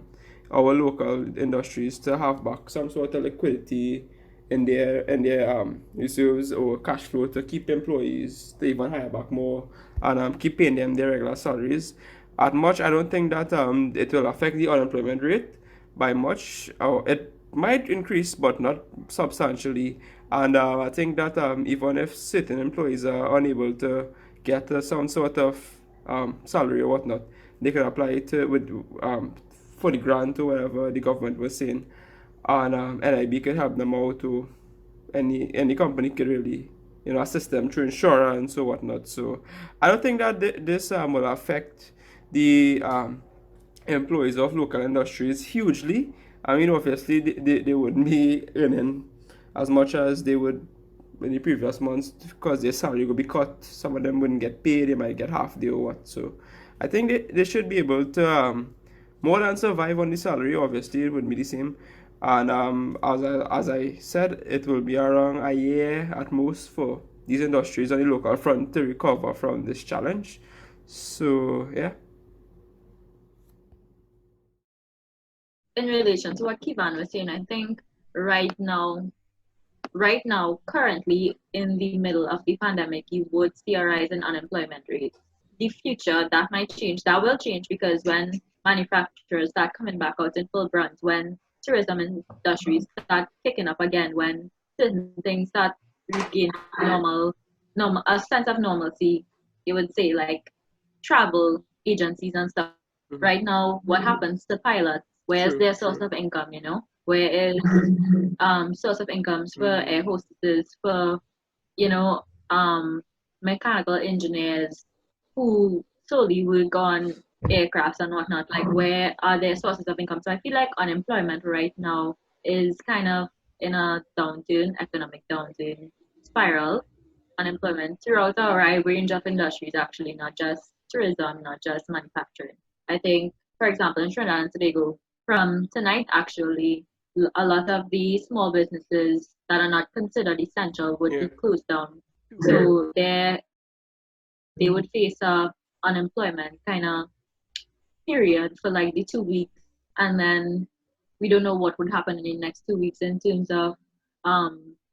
local industries to have back some sort of liquidity in their reserves or cash flow to keep employees, to even hire back more and keep paying them their regular salaries. At much, I don't think that it will affect the unemployment rate by much. Or it might increase, but not substantially. And I think that even if certain employees are unable to get some sort of salary or whatnot, they can apply it with for the grant or whatever the government was saying, and NIB could help them out to any company could really assist them through insurance or whatnot. So I don't think that this will affect the employees of local industries hugely. I mean, obviously they wouldn't be earning as much as they would in the previous months because their salary would be cut. Some of them wouldn't get paid, they might get half day or what. So I think they should be able to more than survive on the salary. Obviously it wouldn't be the same, and as I said, it will be around a year at most for these industries on the local front to recover from this challenge. So yeah. In relation to what Keevan was saying, I think right now, currently in the middle of the pandemic, you would see a rise in unemployment rates. The future, that might change. That will change because when manufacturers start coming back out in full brunt, when tourism industries start picking up again, when certain things start regain a sense of normalcy, you would say like travel agencies and stuff. Mhm. Right now, what happens to pilots? Where's True, their source true. of income? Where is source of incomes for air hostesses, for you know um mechanical engineers who solely work on aircrafts and whatnot? Like, where are their sources of income? So I feel like unemployment right now is kind of in a economic downturn spiral. Unemployment throughout a wide range of industries, actually, not just tourism, not just manufacturing. I think, for example, in Trinidad and Tobago, from tonight, actually, a lot of the small businesses that are not considered essential would Yeah. be closed down. So they would face a unemployment kind of period for like the 2 weeks, and then we don't know what would happen in the next 2 weeks in terms of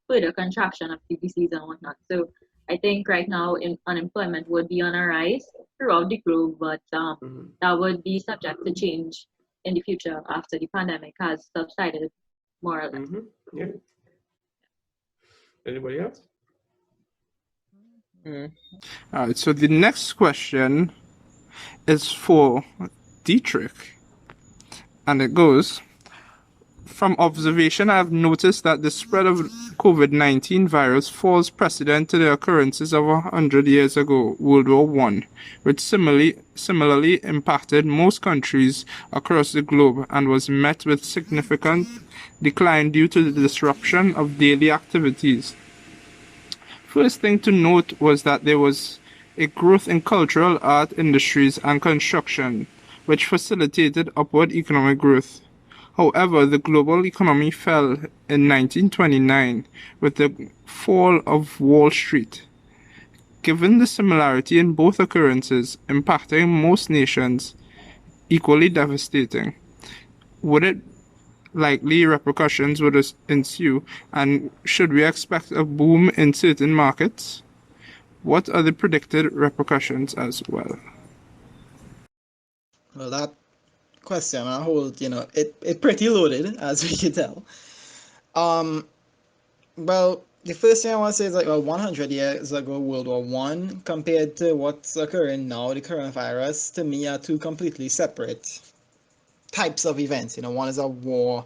further contraction of PPCs and whatnot. So I think right now unemployment would be on a rise throughout the globe, but Mhm. that would be subject to change in the future after the pandemic has subsided, more or less. Yeah. Anybody else? All right, so the next question is for Dietrich, and it goes: from observation, I have noticed that the spread of COVID-19 virus falls precedent to the occurrences of 100 years ago, World War I, which similarly impacted most countries across the globe and was met with significant decline due to the disruption of daily activities. First thing to note was that there was a growth in cultural, art, industries, and construction, which facilitated upward economic growth. However, the global economy fell in 1929 with the fall of Wall Street. Given the similarity in both occurrences, impacting most nations equally devastating, would it likely repercussions would ensue, and should we expect a boom in certain markets? What are the predicted repercussions as well? Well, that question I hold, it pretty loaded, as we can tell. Well, the first thing I want to say is 100 years ago, World War One, compared to what's occurring now, the coronavirus, to me are two completely separate types of events. One is a war,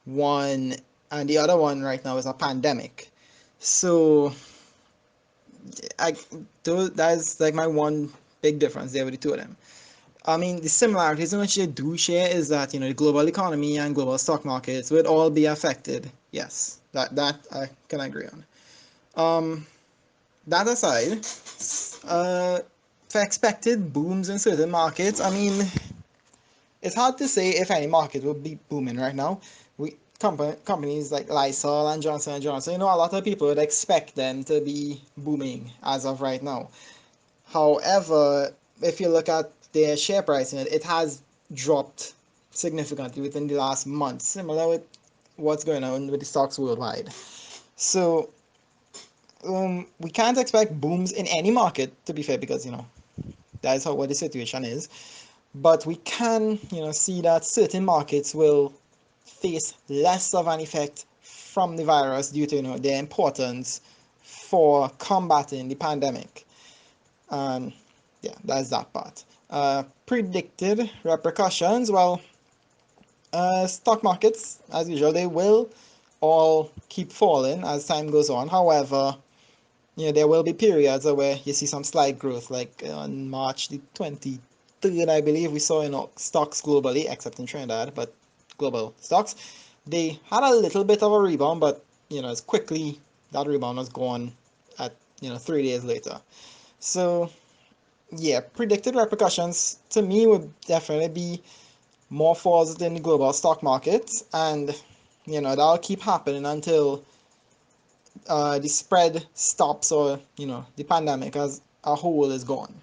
and the other one right now is a pandemic. So, that's like my one big difference there with the two of them. I mean, the similarities in which they do share is that, the global economy and global stock markets would all be affected. Yes, that I can agree on. That aside, for expected booms in certain markets, I mean, it's hard to say if any market will be booming right now. Companies like Lysol and Johnson & Johnson, a lot of people would expect them to be booming as of right now. However, if you look at their share price, it has dropped significantly within the last month, similar with what's going on with the stocks worldwide. So, we can't expect booms in any market, to be fair, because, that is what the situation is. But we can, see that certain markets will face less of an effect from the virus due to, their importance for combating the pandemic. And yeah, that's that part. Predicted repercussions, well, stock markets, as usual, they will all keep falling as time goes on. However, there will be periods where you see some slight growth, like on March the 23rd, I believe, we saw stocks globally, except in Trinidad, but global stocks, they had a little bit of a rebound, but, as quickly that rebound was gone at, 3 days later. So, yeah, predicted repercussions to me would definitely be more falls in the global stock market, and that'll keep happening until the spread stops, or the pandemic as a whole is gone.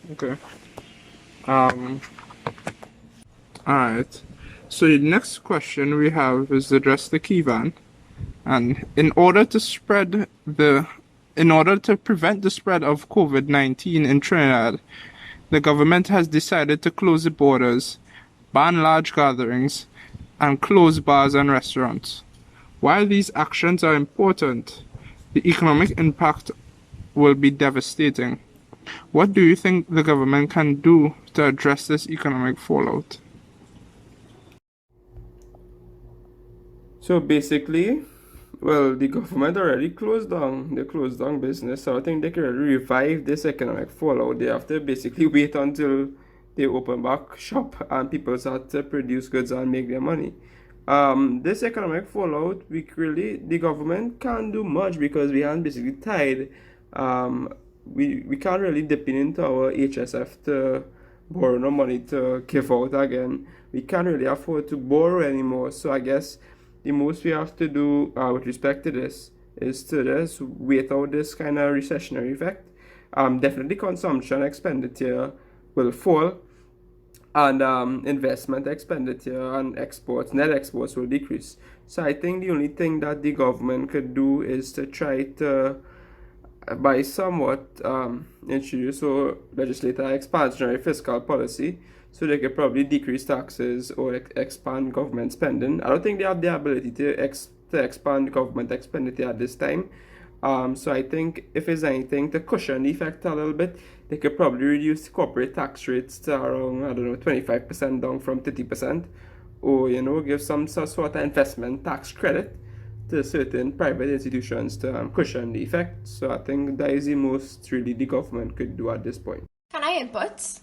Okay. Alright. So the next question we have is addressed to Keevan. And in order to prevent the spread of COVID-19 in Trinidad, the government has decided to close the borders, ban large gatherings, and close bars and restaurants. While these actions are important, the economic impact will be devastating. What do you think the government can do to address this economic fallout? So basically, well, the government already closed down. They closed down business, so I think they can revive this economic fallout. They have to basically wait until they open back shop and people start to produce goods and make their money. This economic fallout, the government can't do much because we aren't basically tied. We can't really dip into our HSF to borrow no money to give out again. We can't really afford to borrow anymore. So I guess the most we have to do with respect to this is to just wait out this kind of recessionary effect. Definitely consumption expenditure will fall, and investment expenditure and net exports will decrease. So I think the only thing that the government could do is to try to, by somewhat, introduce or legislate an expansionary fiscal policy, so they could probably decrease taxes or expand government spending. I don't think they have the ability to expand government expenditure at this time. So I think if there's anything to cushion the effect a little bit, they could probably reduce corporate tax rates to around, 25% down from 30%, or, give some sort of investment tax credit to certain private institutions to cushion the effect. So I think that is the most really the government could do at this point. Can I input?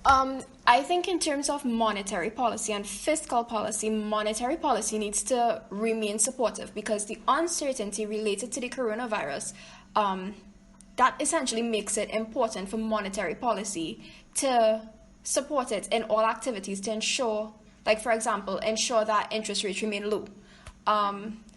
I think in terms of monetary policy and fiscal policy, monetary policy needs to remain supportive because the uncertainty related to the coronavirus, that essentially makes it important for monetary policy to support it in all activities to ensure, like for example, ensure that interest rates remain low.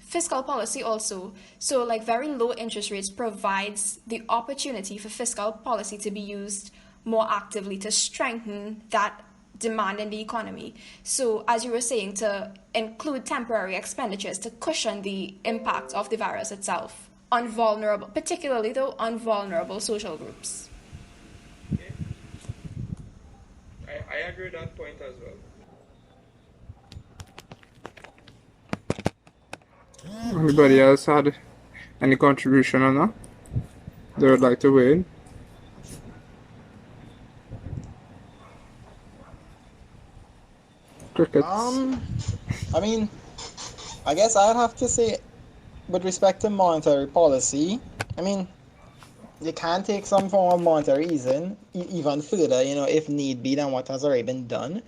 Fiscal policy also, so like very low interest rates provides the opportunity for fiscal policy to be used more actively to strengthen that demand in the economy. So as you were saying, to include temporary expenditures to cushion the impact of the virus itself on vulnerable, particularly though on vulnerable social groups. Okay. I agree with that point as well. Anybody else had any contribution on that? They would like to weigh in? Crickets. I mean, I guess I'd have to say, with respect to monetary policy, I mean, you can take some form of monetary easing even further, if need be, than what has already been done,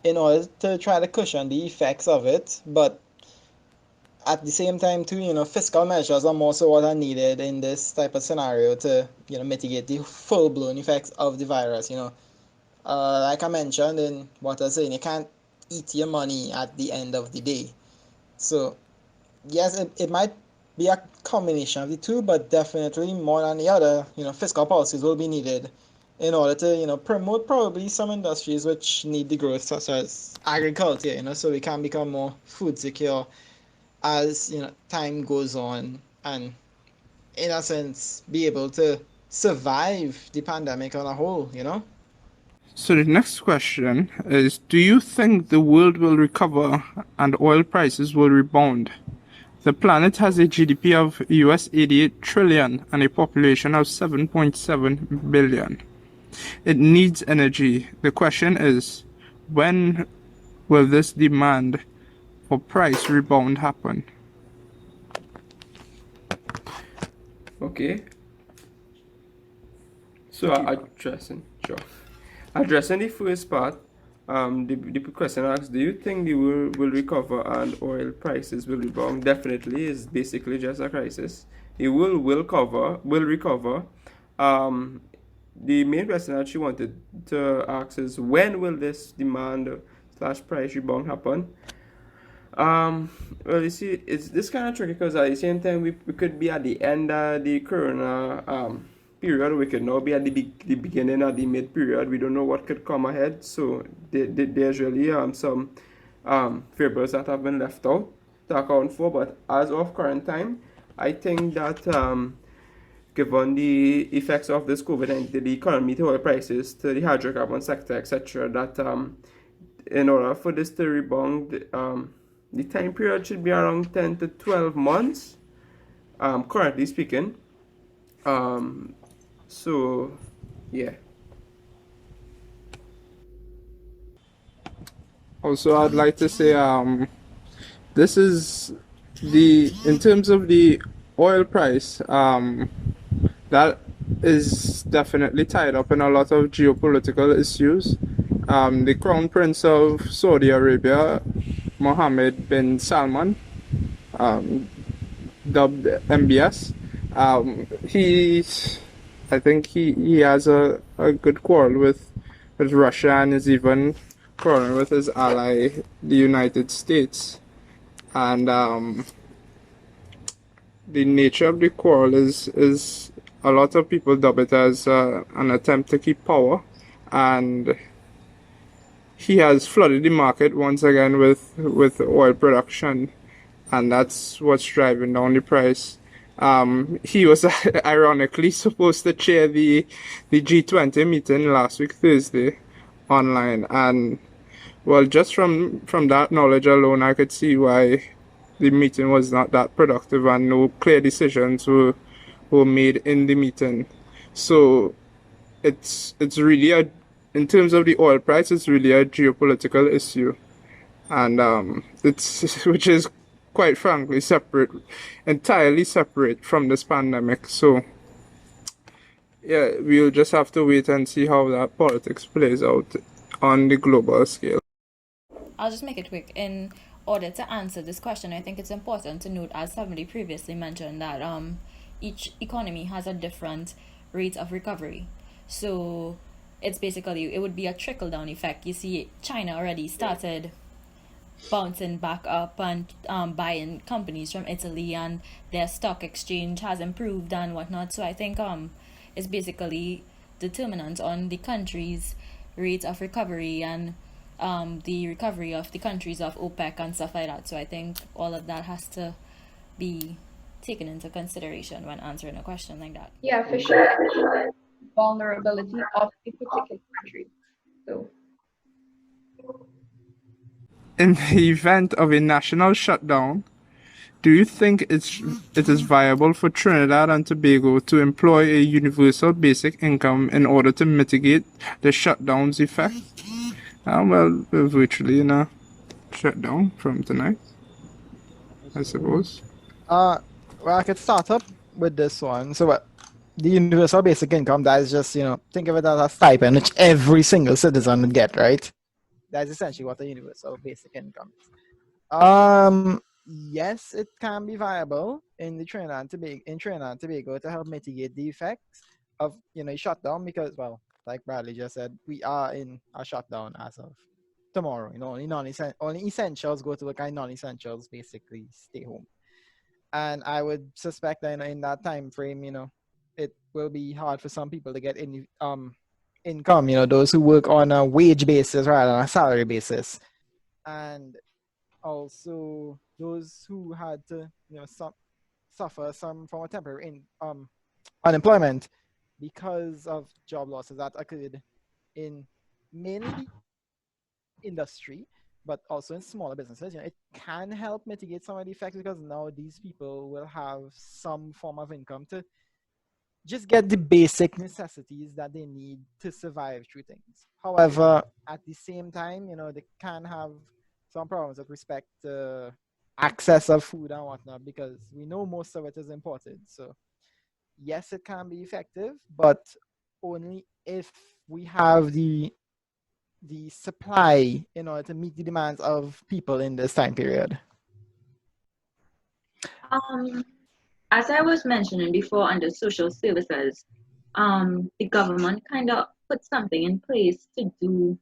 in order to try to cushion the effects of it. But at the same time, too, fiscal measures are more so what are needed in this type of scenario to, mitigate the full-blown effects of the virus. Like I mentioned in what I was saying, you can't eat your money at the end of the day. So, yes, it might be a combination of the two, but definitely more than the other, fiscal policies will be needed in order to, promote probably some industries which need the growth, such as agriculture, so we can become more food secure as time goes on, and in a sense be able to survive the pandemic on a whole. So the next question is, do you think the world will recover and oil prices will rebound? The planet has a GDP of US 88 trillion and a population of 7.7 billion. It needs energy. The question is, when will this demand for price rebound happen? Okay. So addressing the first part, the question asks, do you think the world will recover and oil prices will rebound? Definitely, is basically just a crisis. The world will recover. The main question that she wanted to ask is, when will this demand/price rebound happen? Well, you see, it's this kind of tricky because at the same time we could be at the end of the corona period. We could now be at the beginning of the mid period. We don't know what could come ahead. So there's really some variables that have been left out to account for. But as of current time, I think that given the effects of this COVID-19, the economy, to oil prices, to the hydrocarbon sector, etc., that in order for this to rebound, the time period should be around 10 to 12 months, currently speaking. So, yeah. Also, I'd like to say, this is in terms of the oil price, that is definitely tied up in a lot of geopolitical issues. The Crown Prince of Saudi Arabia, Mohammed bin Salman, dubbed MBS, I think he has a good quarrel with Russia, and is even quarreling with his ally, the United States. And the nature of the quarrel is a lot of people dub it as an attempt to keep power, and he has flooded the market once again with oil production, and that's what's driving down the price. He was ironically supposed to chair the G20 meeting last week Thursday online, and well, just from that knowledge alone, I could see why the meeting was not that productive and no clear decisions were made in the meeting. So it's really in terms of the oil price, it's really a geopolitical issue, and it's which is quite frankly entirely separate from this pandemic. So Yeah, we'll just have to wait and see how that politics plays out on the global scale. I'll just make it quick. In order to answer this question, I think it's important to note, as somebody previously mentioned, that each economy has a different rate of recovery. So it's basically, it would be a trickle down effect. You see, China already started bouncing back up and buying companies from Italy, and their stock exchange has improved and whatnot. So I think it's basically determinant on the country's rate of recovery and the recovery of the countries of OPEC and stuff like that. So I think all of that has to be taken into consideration when answering a question like that. Yeah, for sure. Vulnerability of a particular country. So In the event of a national shutdown, do you think it is viable for Trinidad and Tobago to employ a universal basic income in order to mitigate the shutdown's effect? Well, we're virtually in a shutdown from tonight, I suppose. Well, I could start up with this one. So, the universal basic income, that is just, think of it as a stipend which every single citizen would get, right? That's essentially what a universal basic income is. Yes, it can be viable in the Trinidad and Tobago to help mitigate the effects of shutdown, because, well, like Bradley just said, we are in a shutdown as of tomorrow. Only essentials go to work, and non-essentials basically stay home. And I would suspect that in that time frame, it will be hard for some people to get any income. Those who work on a wage basis rather than a salary basis, and also those who had to suffer some form of temporary unemployment because of job losses that occurred in mainly industry, but also in smaller businesses. It can help mitigate some of the effects, because now these people will have some form of income to just get the basic necessities that they need to survive through things. However, at the same time, they can have some problems with respect to access of food and whatnot, because we know most of it is imported. So yes, it can be effective, but only if we have the supply in order to meet the demands of people in this time period. As I was mentioning before, under social services, the government kind of put something in place to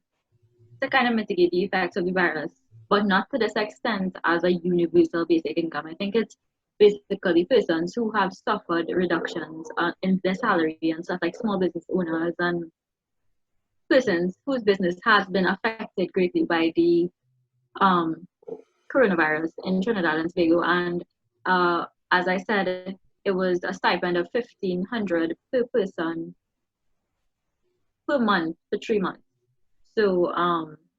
kind of mitigate the effects of the virus, but not to this extent as a universal basic income. I think it's basically persons who have suffered reductions in their salary and stuff, like small business owners and persons whose business has been affected greatly by the um, coronavirus in Trinidad and Tobago. And as I said, it was a stipend of 1,500 per person per month for 3 months. So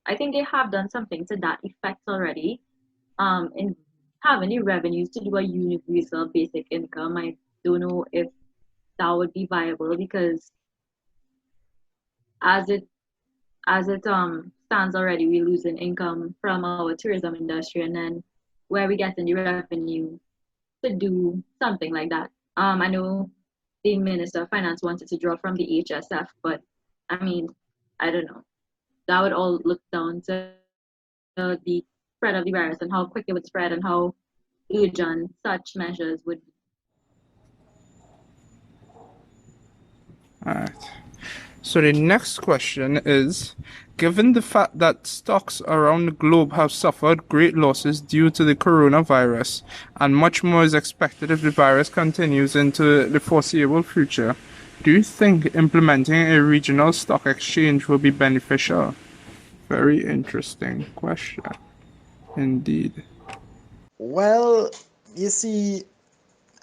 I think they have done something to that effect already. In having the revenues to do a universal basic income, I don't know if that would be viable, because as it stands already, we're losing income from our tourism industry, and then where we getting the revenue to do something like that. I know the Minister of Finance wanted to draw from the HSF, but I mean, I don't know. That would all look down to the spread of the virus and how quick it would spread and how urgent such measures would be. Alright. So the next question is, given the fact that stocks around the globe have suffered great losses due to the coronavirus, and much more is expected if the virus continues into the foreseeable future, do you think implementing a regional stock exchange will be beneficial? Very interesting question. Indeed. Well, you see,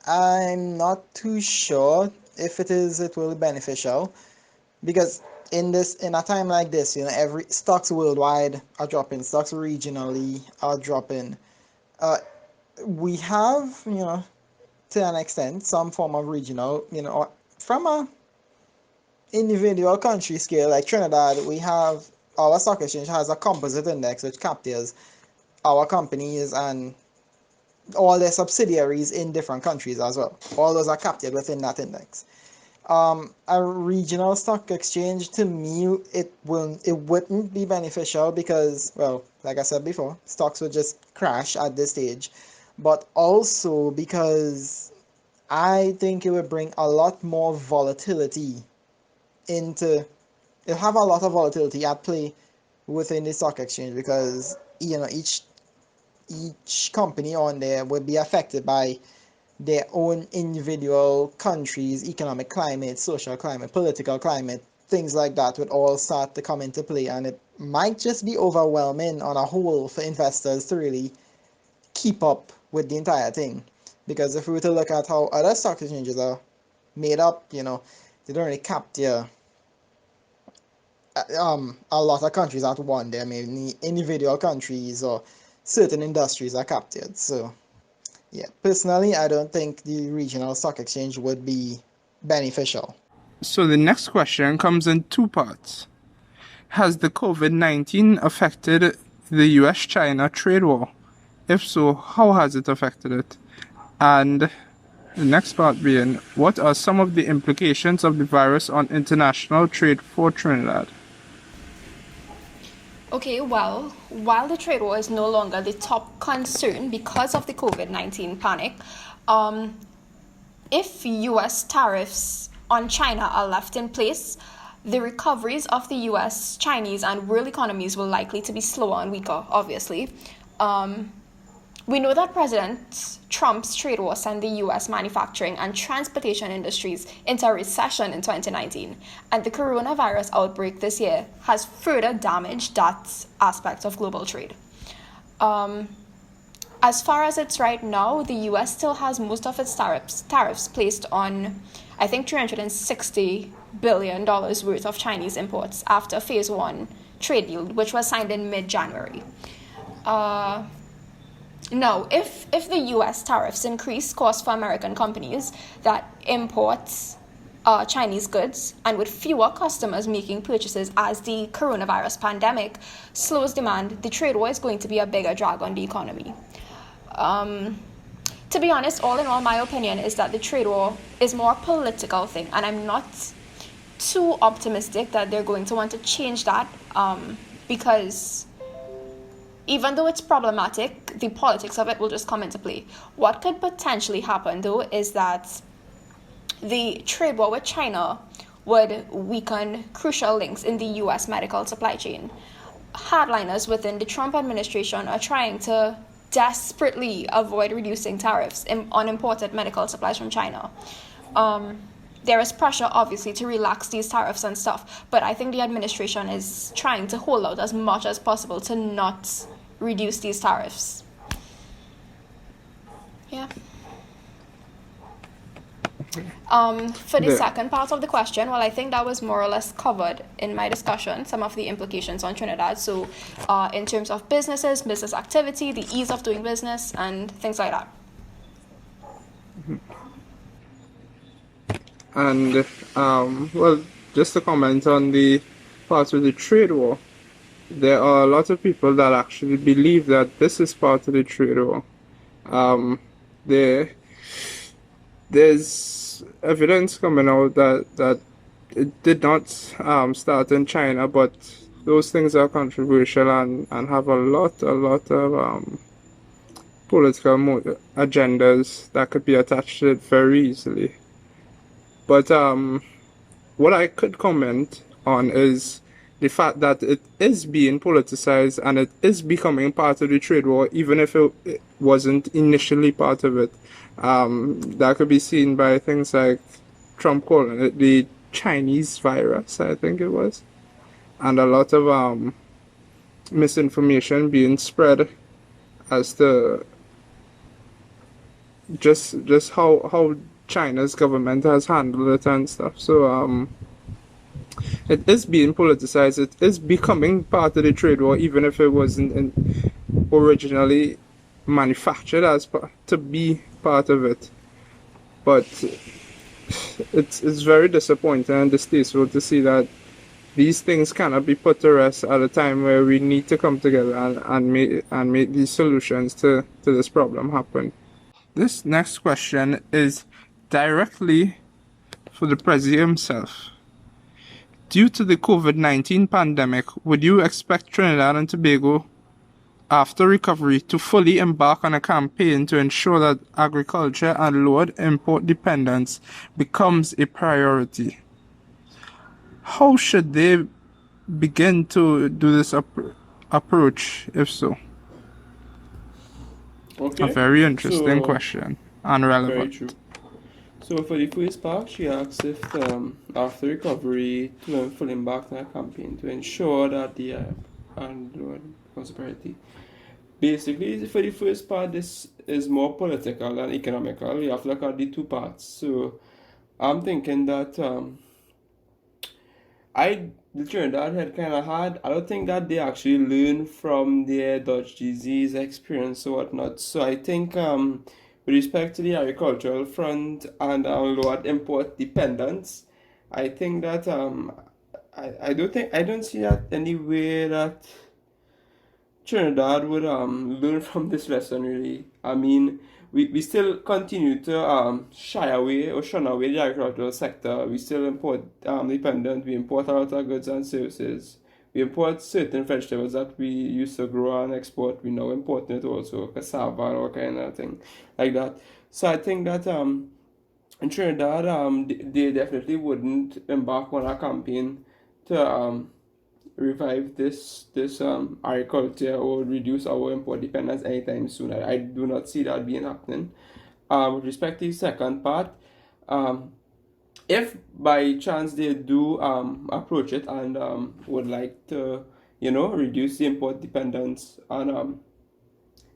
I'm not too sure if it will be beneficial, because in a time like this, every stocks worldwide are dropping, stocks regionally are dropping. We have, to an extent, some form of regional, or from a individual country scale, like Trinidad, we have our stock exchange has a composite index which captures our companies and all their subsidiaries in different countries as well. All those are captured within that index. A regional stock exchange, to me, it wouldn't be beneficial because, well, like I said before, stocks would just crash at this stage. But also because I think it would bring a lot more volatility into it'll have a lot of volatility at play within the stock exchange because each company on there would be affected by their own individual countries' economic climate, social climate, political climate, things like that would all start to come into play, and it might just be overwhelming on a whole for investors to really keep up with the entire thing. Because if we were to look at how other stock exchanges are made up, they don't really capture a lot of countries at one. There may be individual countries or certain industries are captured. So yeah, personally, I don't think the regional stock exchange would be beneficial. So the next question comes in two parts. Has the COVID-19 affected the US-China trade war? If so, how has it affected it? And the next part being, what are some of the implications of the virus on international trade for Trinidad? Okay, well, while the trade war is no longer the top concern because of the COVID-19 panic, if US tariffs on China are left in place, the recoveries of the US, Chinese, and world economies will likely to be slower and weaker, obviously. We know that President Trump's trade war sent the US manufacturing and transportation industries into a recession in 2019, and the coronavirus outbreak this year has further damaged that aspect of global trade. As far as it's right now, the US still has most of its tariffs placed on, I think, $360 billion worth of Chinese imports after Phase 1 trade deal, which was signed in mid-January. Now, if the US tariffs increase costs for American companies that import Chinese goods, and with fewer customers making purchases as the coronavirus pandemic slows demand, the trade war is going to be a bigger drag on the economy. To be honest, all in all, my opinion is that the trade war is more a political thing, and I'm not too optimistic that they're going to want to change that because even though it's problematic, the politics of it will just come into play. What could potentially happen, though, is that the trade war with China would weaken crucial links in the US medical supply chain. Hardliners within the Trump administration are trying to desperately avoid reducing tariffs on imported medical supplies from China. There is pressure, obviously, to relax these tariffs and stuff, but I think the administration is trying to hold out as much as possible to not reduce these tariffs. Yeah. For the second part of the question, well, I think that was more or less covered in my discussion, some of the implications on Trinidad. So in terms of businesses, business activity, the ease of doing business, and things like that. And, well, just to comment on the part of the trade war, there are a lot of people that actually believe that this is part of the trade war. There's evidence coming out that it did not start in China, but those things are controversial and have a lot of political agendas that could be attached to it very easily. But what I could comment on is the fact that it is being politicized and it is becoming part of the trade war, even if it wasn't initially part of it. That could be seen by things like Trump calling it the Chinese virus, I think it was. And a lot of misinformation being spread as to just how China's government has handled it and stuff. So it is being politicized. It is becoming part of the trade war, even if it wasn't originally manufactured as to be part of it. But it's very disappointing and distasteful to see that these things cannot be put to rest at a time where we need to come together and make these solutions to this problem happen. This next question is directly for the president himself. Due to the COVID-19 pandemic, would you expect Trinidad and Tobago, after recovery, to fully embark on a campaign to ensure that agriculture and lowered import dependence becomes a priority? How should they begin to do this approach, if so? Okay. A very interesting So, question and very relevant. true. So for the first part, she asks if after recovery to full embark on a campaign to ensure that the and becomes a priority. Basically, for the first part, this is more political than economical. You have to look at the two parts. So I'm thinking that the Trinidad had kind of hard. I don't think that they actually learned from their Dutch disease experience or whatnot. So I think with respect to the agricultural front and lower import dependence, I think that I don't see that any way that Trinidad would learn from this lesson really. I mean, we still continue to shy away or shun away the agricultural sector. We still import dependent. We import a lot of goods and services. We import certain vegetables that we used to grow and export. We now import it also, cassava and all kind of thing like that. So I think that in Trinidad they definitely wouldn't embark on a campaign to revive this agriculture or reduce our import dependence anytime soon. I do not see that being happening. With respect to the second part, if by chance they do approach it and would like to, reduce the import dependence and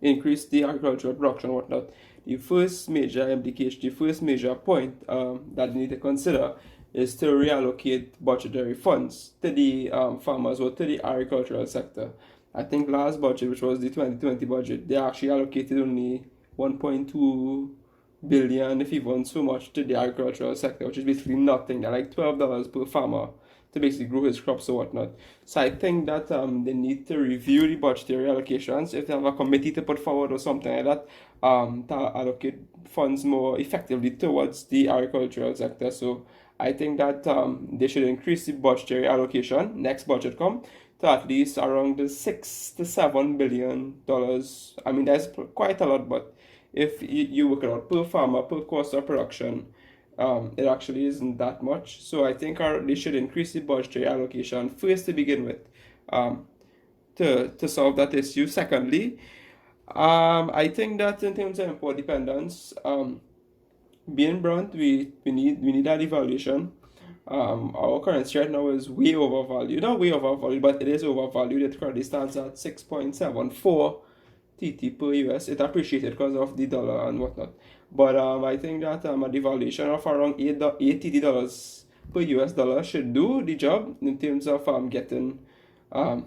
increase the agricultural production and whatnot, the first major implication, the first major point that they need to consider is to reallocate budgetary funds to the farmers or to the agricultural sector. I think last budget, which was the 2020 budget, they actually allocated only 1.2 billion, if even so much, to the agricultural sector, which is basically nothing. They're like $12 per farmer to basically grow his crops or whatnot. So I think that they need to review the budgetary allocations. If they have a committee to put forward or something like that, to allocate funds more effectively towards the agricultural sector. So I think that they should increase the budgetary allocation next budget come to at least around the $6 to $7 billion. I mean, that's quite a lot, but if you work it out per farmer, per cost of production, it actually isn't that much. So I think they should increase the budgetary allocation first to begin with, to solve that issue. Secondly, I think that in terms of import dependence, being blunt, we need that evaluation. Our currency right now is way overvalued. Not way overvalued, but it is overvalued. It currently stands at 6.74 TT per US. It appreciated because of the dollar and whatnot. But I think that a devaluation of around $8 TT per US dollar should do the job in terms of getting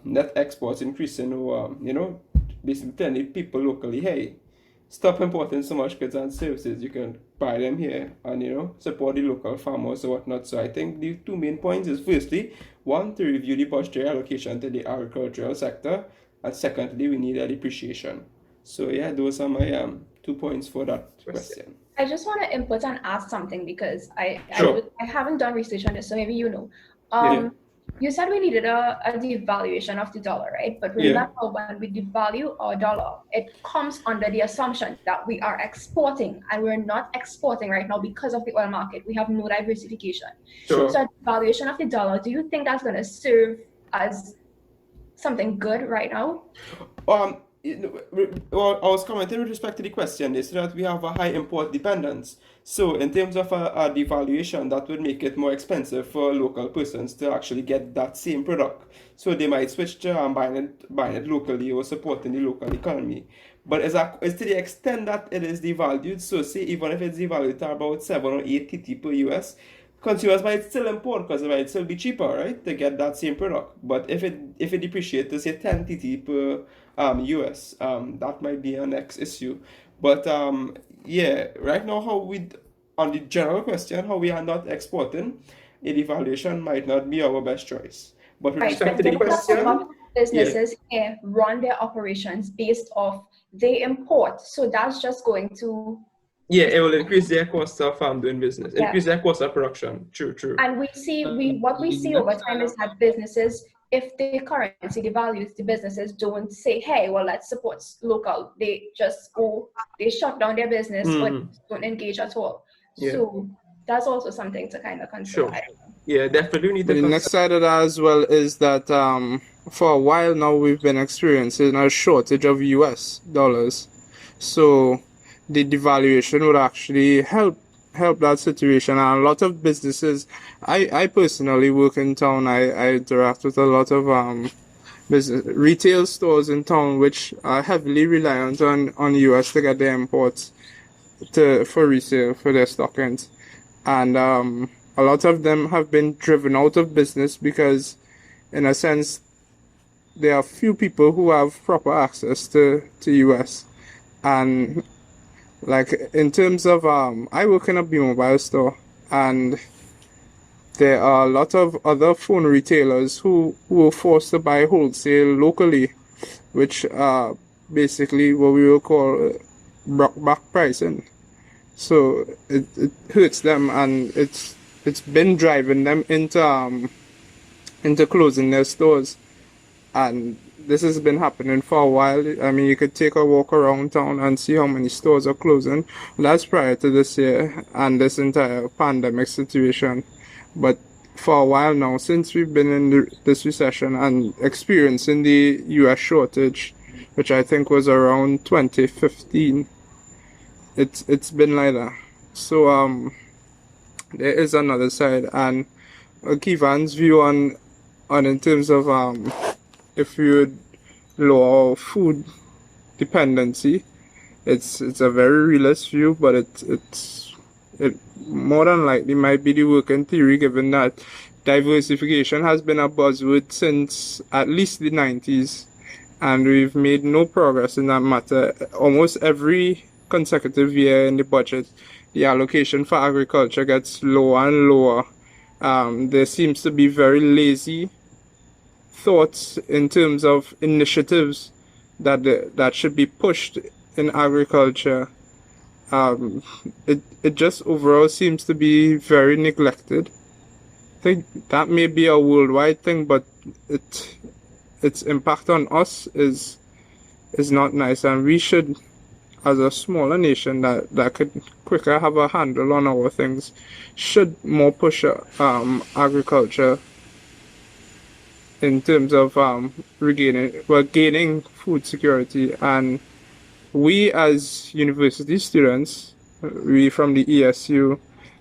net exports increasing, or basically telling people locally, hey, stop importing so much goods and services. You can buy them here and support the local farmers or whatnot. So I think the two main points is, firstly, one, to review the budgetary allocation to the agricultural sector, and secondly, we need a depreciation. So yeah, those are my 2 points for that question. I just want to input and ask something because I haven't done research on this, so maybe you know. You said we needed a devaluation of the dollar, right? But remember, when we devalue our dollar, it comes under the assumption that we are exporting, and we're not exporting right now because of the oil market. We have no diversification. Sure. So a devaluation of the dollar, do you think that's going to serve as something good right now? Well, I was commenting with respect to the question is that we have a high import dependence. So in terms of a devaluation, that would make it more expensive for local persons to actually get that same product. So they might switch to buying it locally or supporting the local economy. But it's to the extent that it is devalued, so say even if it's devalued to about 7 or 8 TT per US, consumers might still import because it might still be cheaper, right, to get that same product. But if it depreciates to say 10 TT per US, that might be a next issue. But right now, on the general question, how we are not exporting, a devaluation might not be our best choice. But with respect to the question, businesses here run their operations based off they import, so that's just going to Yeah, it will increase their cost of doing business, Yeah. increase their cost of production. True. And what we see over time is that businesses, if the currency devalues, the businesses don't say, hey, well, let's support local. They just go, they shut down their business or don't engage at all. Yeah. So that's also something to kind of consider. Sure. Yeah, definitely need But to the next side of that as well is that for a while now we've been experiencing a shortage of US dollars. So the devaluation would actually help that situation. And a lot of businesses, I personally work in town. I interact with a lot of business retail stores in town which are heavily reliant on US to get their imports for resale for their stockings. And a lot of them have been driven out of business because, in a sense, there are few people who have proper access to US. And like in terms of I work in a B-Mobile store, and there are a lot of other phone retailers who were forced to buy wholesale locally, which are basically what we will call back pricing. So it hurts them, and it's been driving them into closing their stores, and this has been happening for a while. I mean, you could take a walk around town and see how many stores are closing. That's prior to this year and this entire pandemic situation. But for a while now, since we've been in this recession and experiencing the US shortage, which I think was around 2015, it's been like that. So there is another side, and Keevan's view on in terms of if you would lower food dependency, it's a very realist view, but it more than likely might be the working theory, given that diversification has been a buzzword since at least the 90s, and we've made no progress in that matter. Almost every consecutive year in the budget, the allocation for agriculture gets lower and lower. There seems to be very lazy thoughts in terms of initiatives that should be pushed in agriculture. It just overall seems to be very neglected. I think that may be a worldwide thing, but its impact on us is not nice, and we should, as a smaller nation that could quicker have a handle on our things, should more push agriculture in terms of gaining food security. And we as university students, we from the ESU,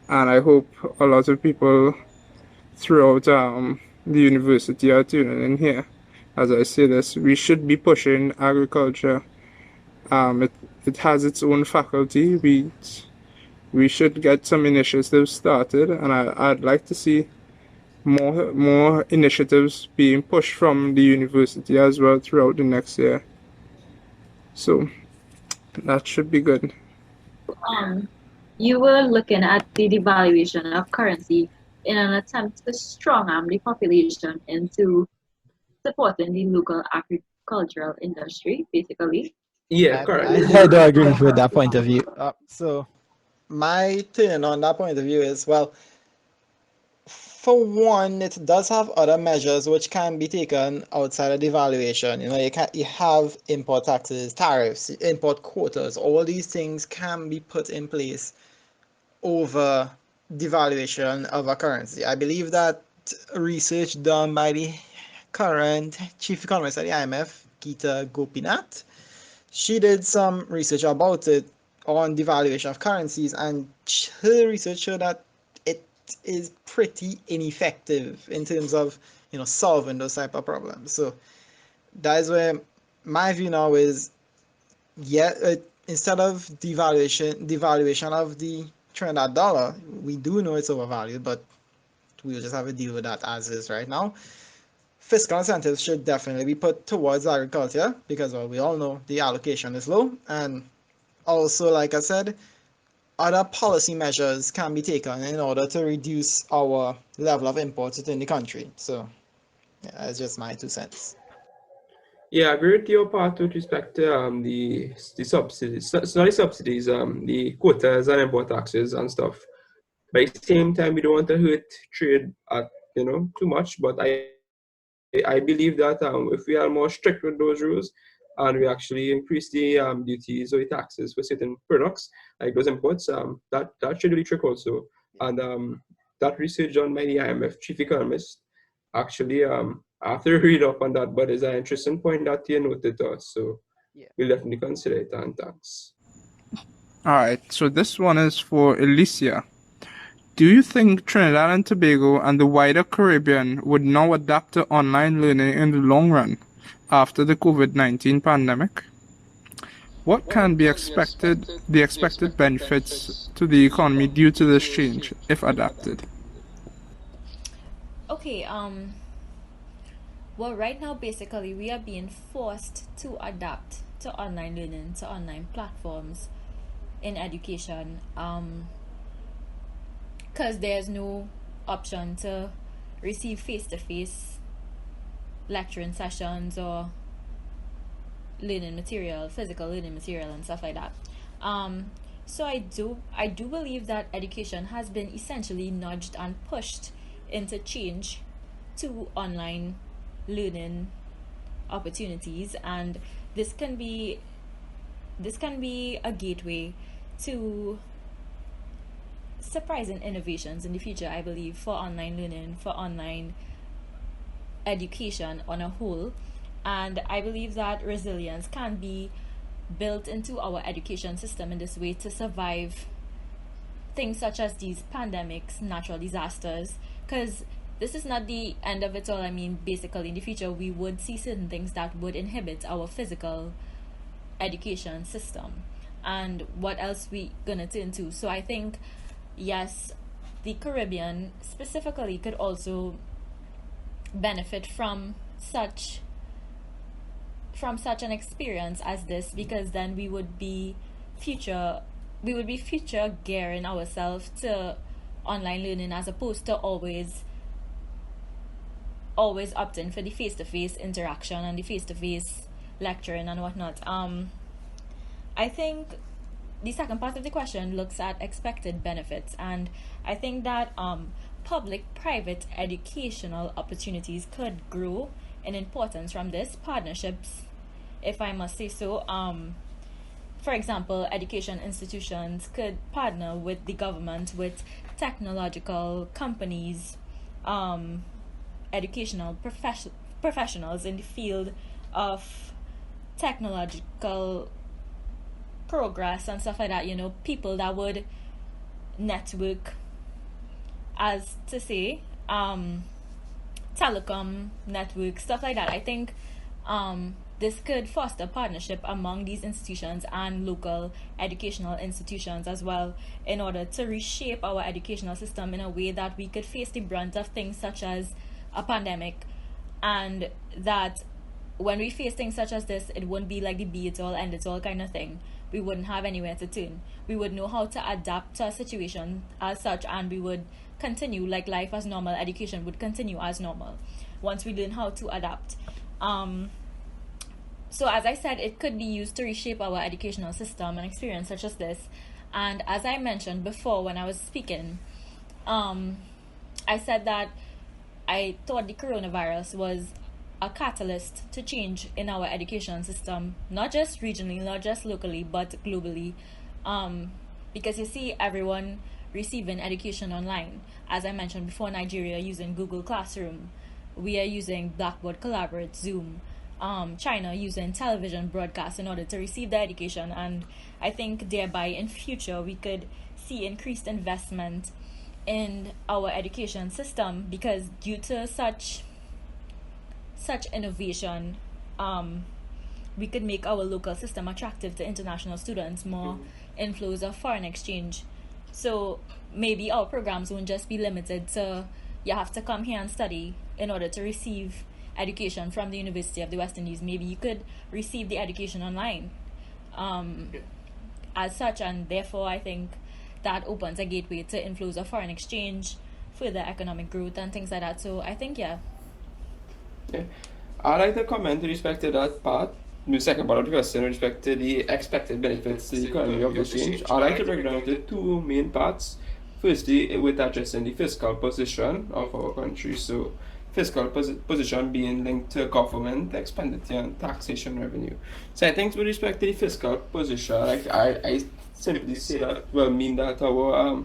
and I hope a lot of people throughout the university are tuning in here as I say this, we should be pushing agriculture. It has its own faculty. We should get some initiatives started, and I'd like to see more initiatives being pushed from the university as well throughout the next year. So that should be good. You were looking at the devaluation of currency in an attempt to strong arm the population into supporting the local agricultural industry, basically. Yeah, correct. I do agree with that point of view. So my turn on that point of view is, well, for one, it does have other measures which can be taken outside of devaluation. You know, you have import taxes, tariffs, import quotas. All these things can be put in place over devaluation of a currency. I believe that research done by the current chief economist at the IMF, Geeta Gopinath, she did some research about it on devaluation of currencies, and her research showed that it is pretty ineffective in terms of, you know, solving those type of problems. So that is where my view now is, instead of devaluation of the Trinidad dollar, we do know it's overvalued, but we'll just have to deal with that as is right now. Fiscal incentives should definitely be put towards agriculture because, well, we all know the allocation is low, and also, like I said, other policy measures can be taken in order to reduce our level of imports within the country. So, yeah, that's just my 2 cents. Yeah, I agree with your part with respect to the subsidies. It's not the subsidies, the quotas and import taxes and stuff. But at the same time, we don't want to hurt trade at too much. But I believe that if we are more strict with those rules and we actually increase the duties or the taxes for certain products like those imports, that should really trick also. And that research done by the IMF chief economist actually I have to read up on that, but it's an interesting point that you noted to us. So Yeah. we'll definitely consider it, and thanks. Alright, so this one is for Elicia. Do you think Trinidad and Tobago and the wider Caribbean would now adapt to online learning in the long run after the COVID-19 pandemic? What can be the expected benefits to the economy due to this change if adapted? Okay, well, right now, basically, we are being forced to adapt to online learning, to online platforms in education, because there's no option to receive face-to-face lecturing sessions or learning material, physical learning material, and stuff like that. So I do believe that education has been essentially nudged and pushed into change to online learning opportunities, and this can be a gateway to surprising innovations in the future, I believe, for online learning, for online education on a whole. And I believe that resilience can be built into our education system in this way to survive things such as these pandemics, natural disasters, because this is not the end of it all. I mean, basically, in the future, we would see certain things that would inhibit our physical education system. And what else we gonna turn to? So I think, yes, the Caribbean specifically could also benefit from such an experience as this, because then we would be future gearing ourselves to online learning as opposed to always opting for the face-to-face interaction and the face-to-face lecturing and whatnot. I think the second part of the question looks at expected benefits, and I think that public-private educational opportunities could grow in importance from this. Partnerships, if I must say so. For example, education institutions could partner with the government, with technological companies, educational professionals in the field of technological progress and stuff like that, people that would network, as to say, telecom network, stuff like that. I think this could foster partnership among these institutions and local educational institutions as well, in order to reshape our educational system in a way that we could face the brunt of things such as a pandemic, and that when we face things such as this, it wouldn't be like the be it all end it all kind of thing. We wouldn't have anywhere to turn. We would know how to adapt to a situation as such, and we would continue like life as normal. Education would continue as normal once we learn how to adapt. So as I said, it could be used to reshape our educational system and experience such as this. And as I mentioned before when I was speaking, I said that I thought the coronavirus was a catalyst to change in our education system, not just regionally, not just locally, but globally. Because you see everyone receiving education online. As I mentioned before, Nigeria using Google Classroom. We are using Blackboard Collaborate, Zoom. China using television broadcast in order to receive the education, and I think thereby in future we could see increased investment in our education system, because due to such innovation, we could make our local system attractive to international students, more inflows of foreign exchange. So maybe our programs won't just be limited to you have to come here and study in order to receive education from the University of the West Indies. Maybe you could receive the education online as such, and therefore I think that opens a gateway to inflows of foreign exchange, further economic growth and things like that. So I think Yeah. I'd like to comment with respect to that part, the second part of the question, with respect to the expected benefits to the economy of this change. I'd like to break down into two main parts. Firstly, with addressing the fiscal position of our country. So, fiscal position being linked to government expenditure and taxation revenue. So, I think with respect to the fiscal position, like I simply say that will mean that our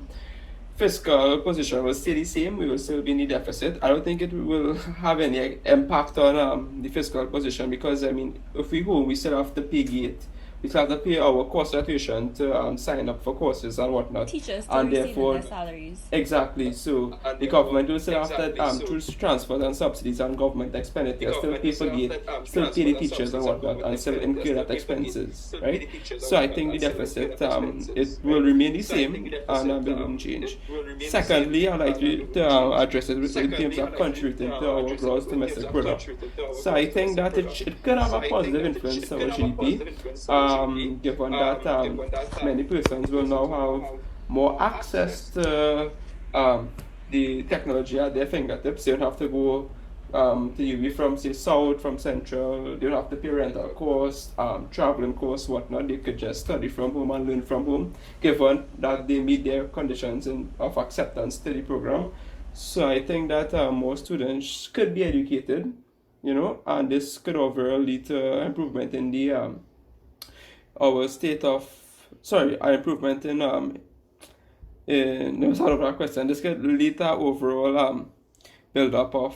fiscal position will stay the same. We will still be in the deficit. I don't think it will have any impact on the fiscal position because, I mean, if we home, we still have to pay gate. We still have to pay our course of tuition to sign up for courses and whatnot. Teachers to and receive therefore, their salaries. exactly. So the government will still have to through transfers and subsidies and government expenditure, still pay for gate, still pay the teachers and whatnot, and still incur that expenses, right? So I think the deficit it will remain the same and it won't change. Secondly, I'd like to address it in terms of contributing to our gross domestic product. So I think that it could have a positive influence on our GDP. Given that many persons will now have more access to the technology at their fingertips. They don't have to go to UB from, say, South, from Central. They don't have to pay rental costs, traveling costs, whatnot. They could just study from home and learn from home, given that they meet their conditions of acceptance to the program. So I think that more students could be educated, and this could overall lead to improvement in the our state of improvement in no sort of a question. This could lead to overall build up of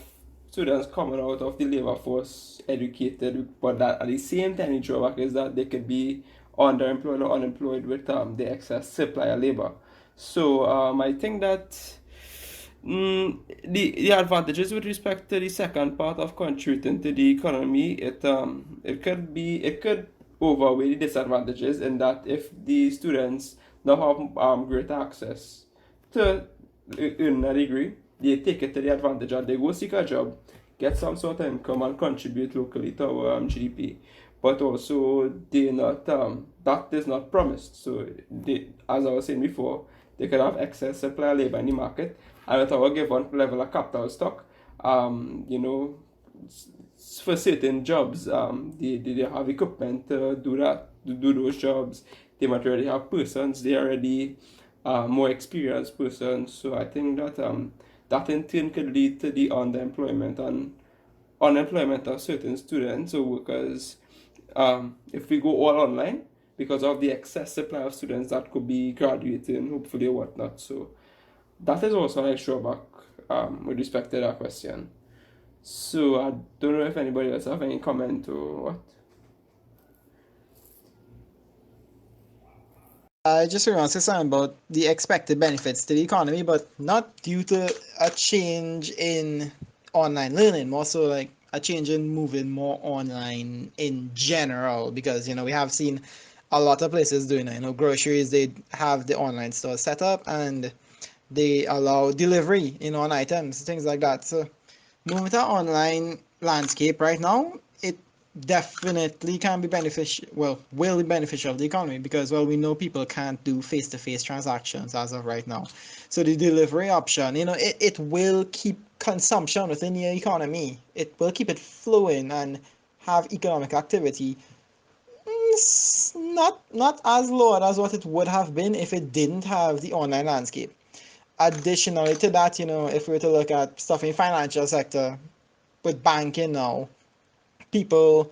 students coming out of the labor force educated, but that at the same time the drawback is that they could be underemployed or unemployed with the excess supply of labor. So I think that the advantages with respect to the second part of contributing to the economy, it could overweigh the disadvantages in that if the students now have greater access to earn a degree, they take it to the advantage and they go seek a job, get some sort of income and contribute locally to our GDP. But also that is not promised. So as I was saying before, they could have excess supply of labor in the market, and at our given level of capital stock, for certain jobs, they have equipment to do those jobs. They might already have persons. They already more experienced persons. So I think that that in turn could lead to the underemployment and unemployment of certain students or workers. If we go all online, because of the excess supply of students that could be graduating, hopefully or whatnot. So that is also an extra back with respect to that question. So I don't know if anybody else have any comment or what. I just want to say something about the expected benefits to the economy, but not due to a change in online learning, more so like a change in moving more online in general, because we have seen a lot of places doing it. Groceries, they have the online store set up and they allow delivery on items, things like that. So moving to online landscape right now, it definitely can be beneficial, will be beneficial of the economy because, we know people can't do face-to-face transactions as of right now. So the delivery option, it will keep consumption within the economy. It will keep it flowing and have economic activity. It's not as low as what it would have been if it didn't have the online landscape. Additionally to that, if we were to look at stuff in the financial sector, with banking now, people,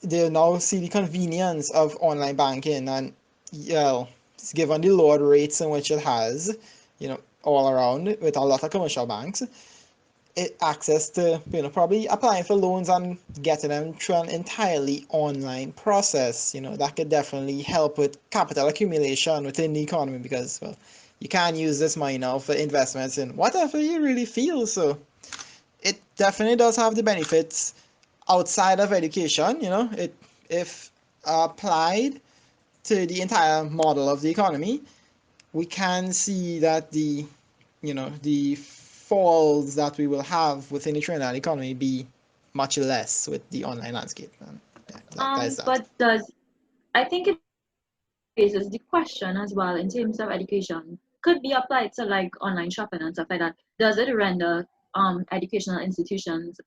they now see the convenience of online banking and, given the lower rates in which it has, all around with a lot of commercial banks, access to, probably applying for loans and getting them through an entirely online process, that could definitely help with capital accumulation within the economy because, you can't use this money now for investments in whatever you really feel. So it definitely does have the benefits outside of education. If applied to the entire model of the economy, we can see that the falls that we will have within the Trinidad economy be much less with the online landscape. And that is that. But I think it raises the question as well in terms of education could be applied to online shopping and stuff like that. Does it render educational institutions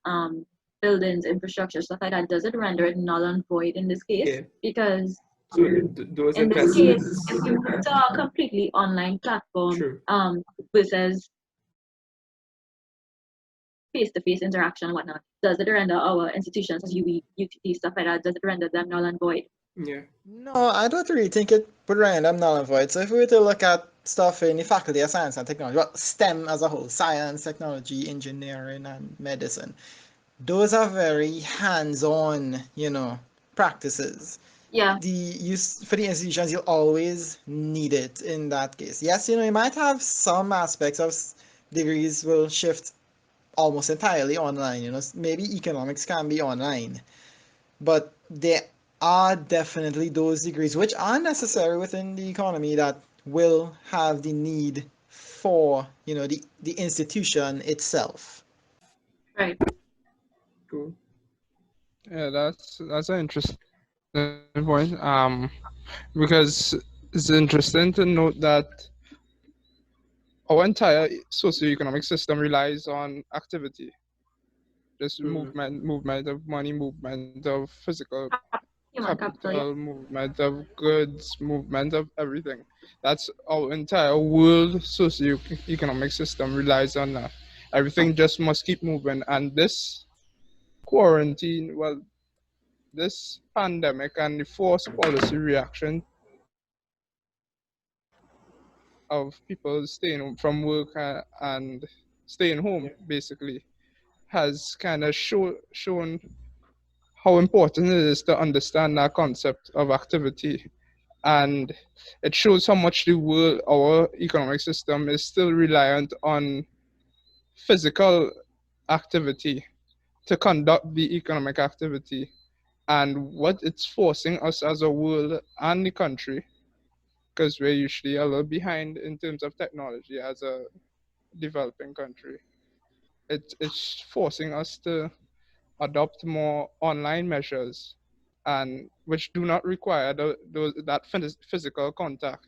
buildings, infrastructure, stuff like that, does it render it null and void in this case? Yeah. Because So those in this case, if we investments. move to a completely online platform, True. versus face-to-face interaction and whatnot, does it render our institutions as UTT, stuff like that, does it render them null and void? Yeah. No, I don't really think it would render them null and void. So if we were to look at stuff in the Faculty of Science and Technology, well, STEM as a whole, science, technology, engineering, and medicine, those are very hands-on, practices. Yeah. The use for the institutions, you'll always need it in that case. Yes, you might have some aspects of degrees will shift almost entirely online. Maybe economics can be online, but there are definitely those degrees which are necessary within the economy that will have the need for the institution itself. Right. Cool. Yeah, that's an interesting point. Because it's interesting to note that our entire socioeconomic system relies on activity. Just movement of money, movement of physical Human capital, yeah. capital, movement of goods, movement of everything. That's our entire world socio-economic system relies on that. Everything just must keep moving. And this quarantine, well, this pandemic and the forced policy reaction of people staying from work and staying home, basically, has kind of shown how important it is to understand that concept of activity. And it shows how much the world, our economic system, is still reliant on physical activity to conduct the economic activity, and what it's forcing us as a world and the country, because we're usually a little behind in terms of technology as a developing country. It's forcing us to adopt more online measures, and which do not require that physical contact,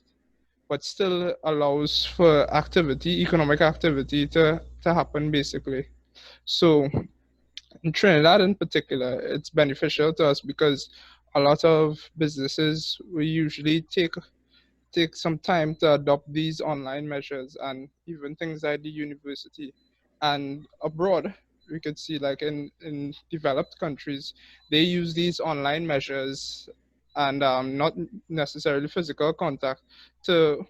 but still allows for activity, economic activity to happen basically. So in Trinidad in particular, it's beneficial to us because a lot of businesses will usually take some time to adopt these online measures, and even things like the university. And abroad, we could see like in developed countries, they use these online measures and not necessarily physical contact to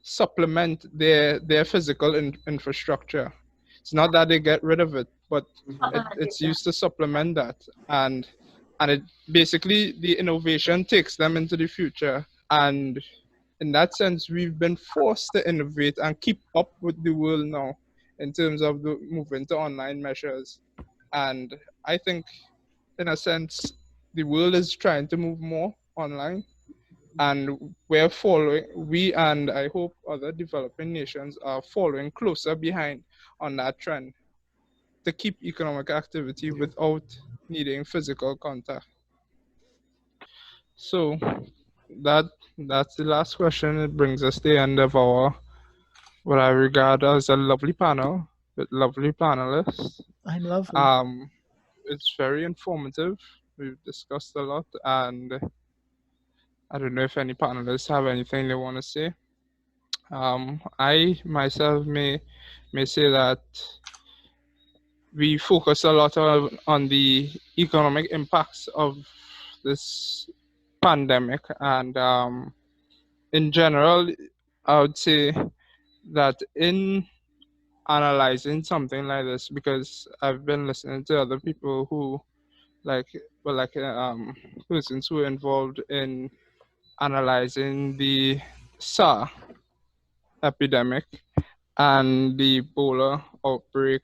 supplement their physical infrastructure. It's not that they get rid of it, but it's used to supplement that, and it basically, the innovation takes them into the future. And in that sense, we've been forced to innovate and keep up with the world now in terms of the moving to online measures. And I think, in a sense, the world is trying to move more online, and we and I hope other developing nations are following closer behind on that trend to keep economic activity without needing physical contact. So that that's the last question. It brings us to the end of our, what I regard as a lovely panel with lovely panelists. I'm lovely. It's very informative. We've discussed a lot, and I don't know if any panelists have anything they want to say. I myself may say that we focus a lot on the economic impacts of this pandemic, and in general, I would say that in analyzing something like this, because I've been listening to other people who like persons who are involved in analyzing the SARS epidemic and the Ebola outbreak,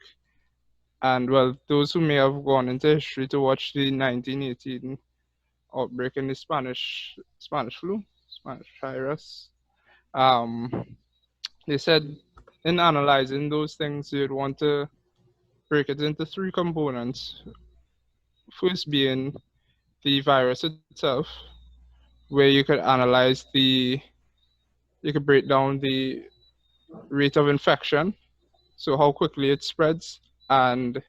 and well, those who may have gone into history to watch the 1918 outbreak in the Spanish flu, Spanish virus. They said in analyzing those things, you'd want to break it into three components. First being the virus itself, where you could you could break down the rate of infection, so how quickly it spreads, and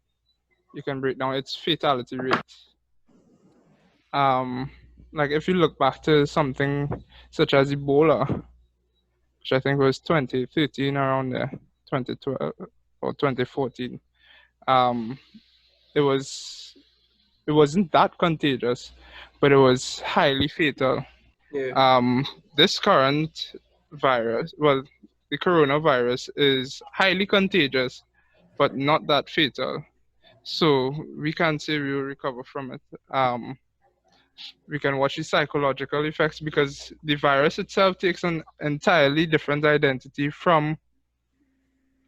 you can break down its fatality rate. Like if you look back to something such as Ebola, which I think was 2013 around there, 2012 or 2014. Um, it was it wasn't that contagious, but it was highly fatal. Yeah. This current virus, well, the coronavirus is highly contagious, but not that fatal. So we can't say we will recover from it. We can watch the psychological effects because the virus itself takes an entirely different identity from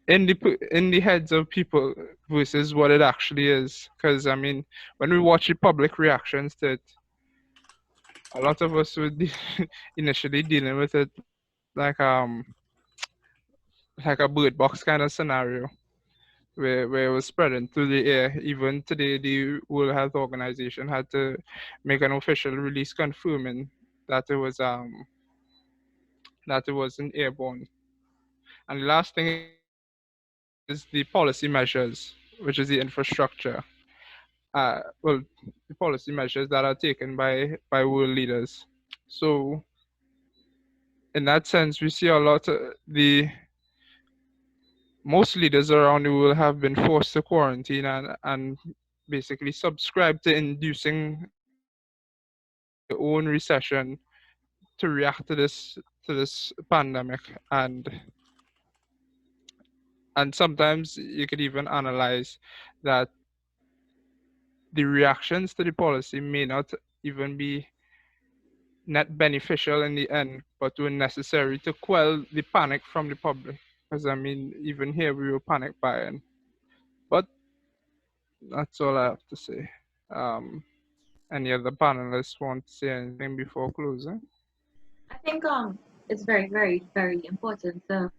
in the heads of people versus what it actually is. Because I mean, when we watch the public reactions to it, a lot of us would be initially dealing with it like a bird box kind of scenario where it was spreading through the air. Even today, the World Health Organization had to make an official release confirming that it wasn't airborne. And the last thing is the policy measures, which is the infrastructure. Well, the policy measures that are taken by world leaders. So in that sense, we see a lot. The most leaders around the world have been forced to quarantine and basically subscribe to inducing their own recession to react to this pandemic. And sometimes you could even analyze that the reactions to the policy may not even be net beneficial in the end, but were necessary to quell the panic from the public. Because I mean, even here we were panic buying. But that's all I have to say. Um, any other panelists want to say anything before closing? I think it's very, very, very important to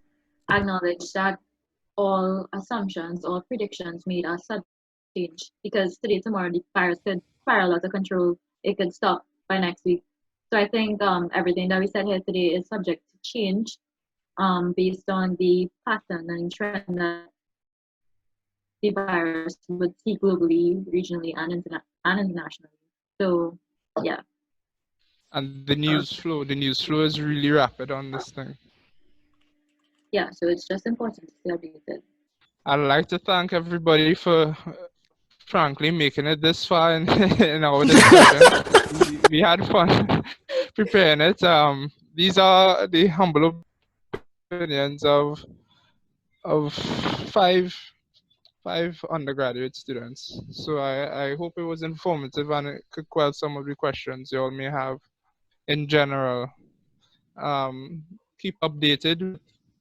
acknowledge that all assumptions or predictions made are subject to change because today, tomorrow, the virus could spiral out of control. It could stop by next week. So I think everything that we said here today is subject to change based on the pattern and trend that the virus would see globally, regionally, and internationally. So yeah. And the news flow is really rapid on this thing. Yeah, so it's just important to stay updated. I'd like to thank everybody for frankly making it this far in, in our discussion. We had fun preparing it. These are the humble opinions of five undergraduate students. So I hope it was informative and it could quell some of the questions you all may have in general. Keep updated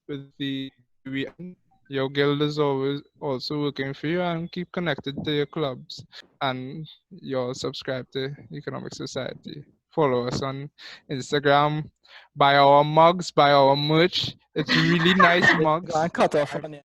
with the weekend. Your guild is always also working for you, and keep connected to your clubs. And you'll subscribe to Economic Society. Follow us on Instagram. Buy our mugs, buy our merch. It's really nice mugs. Got cut off on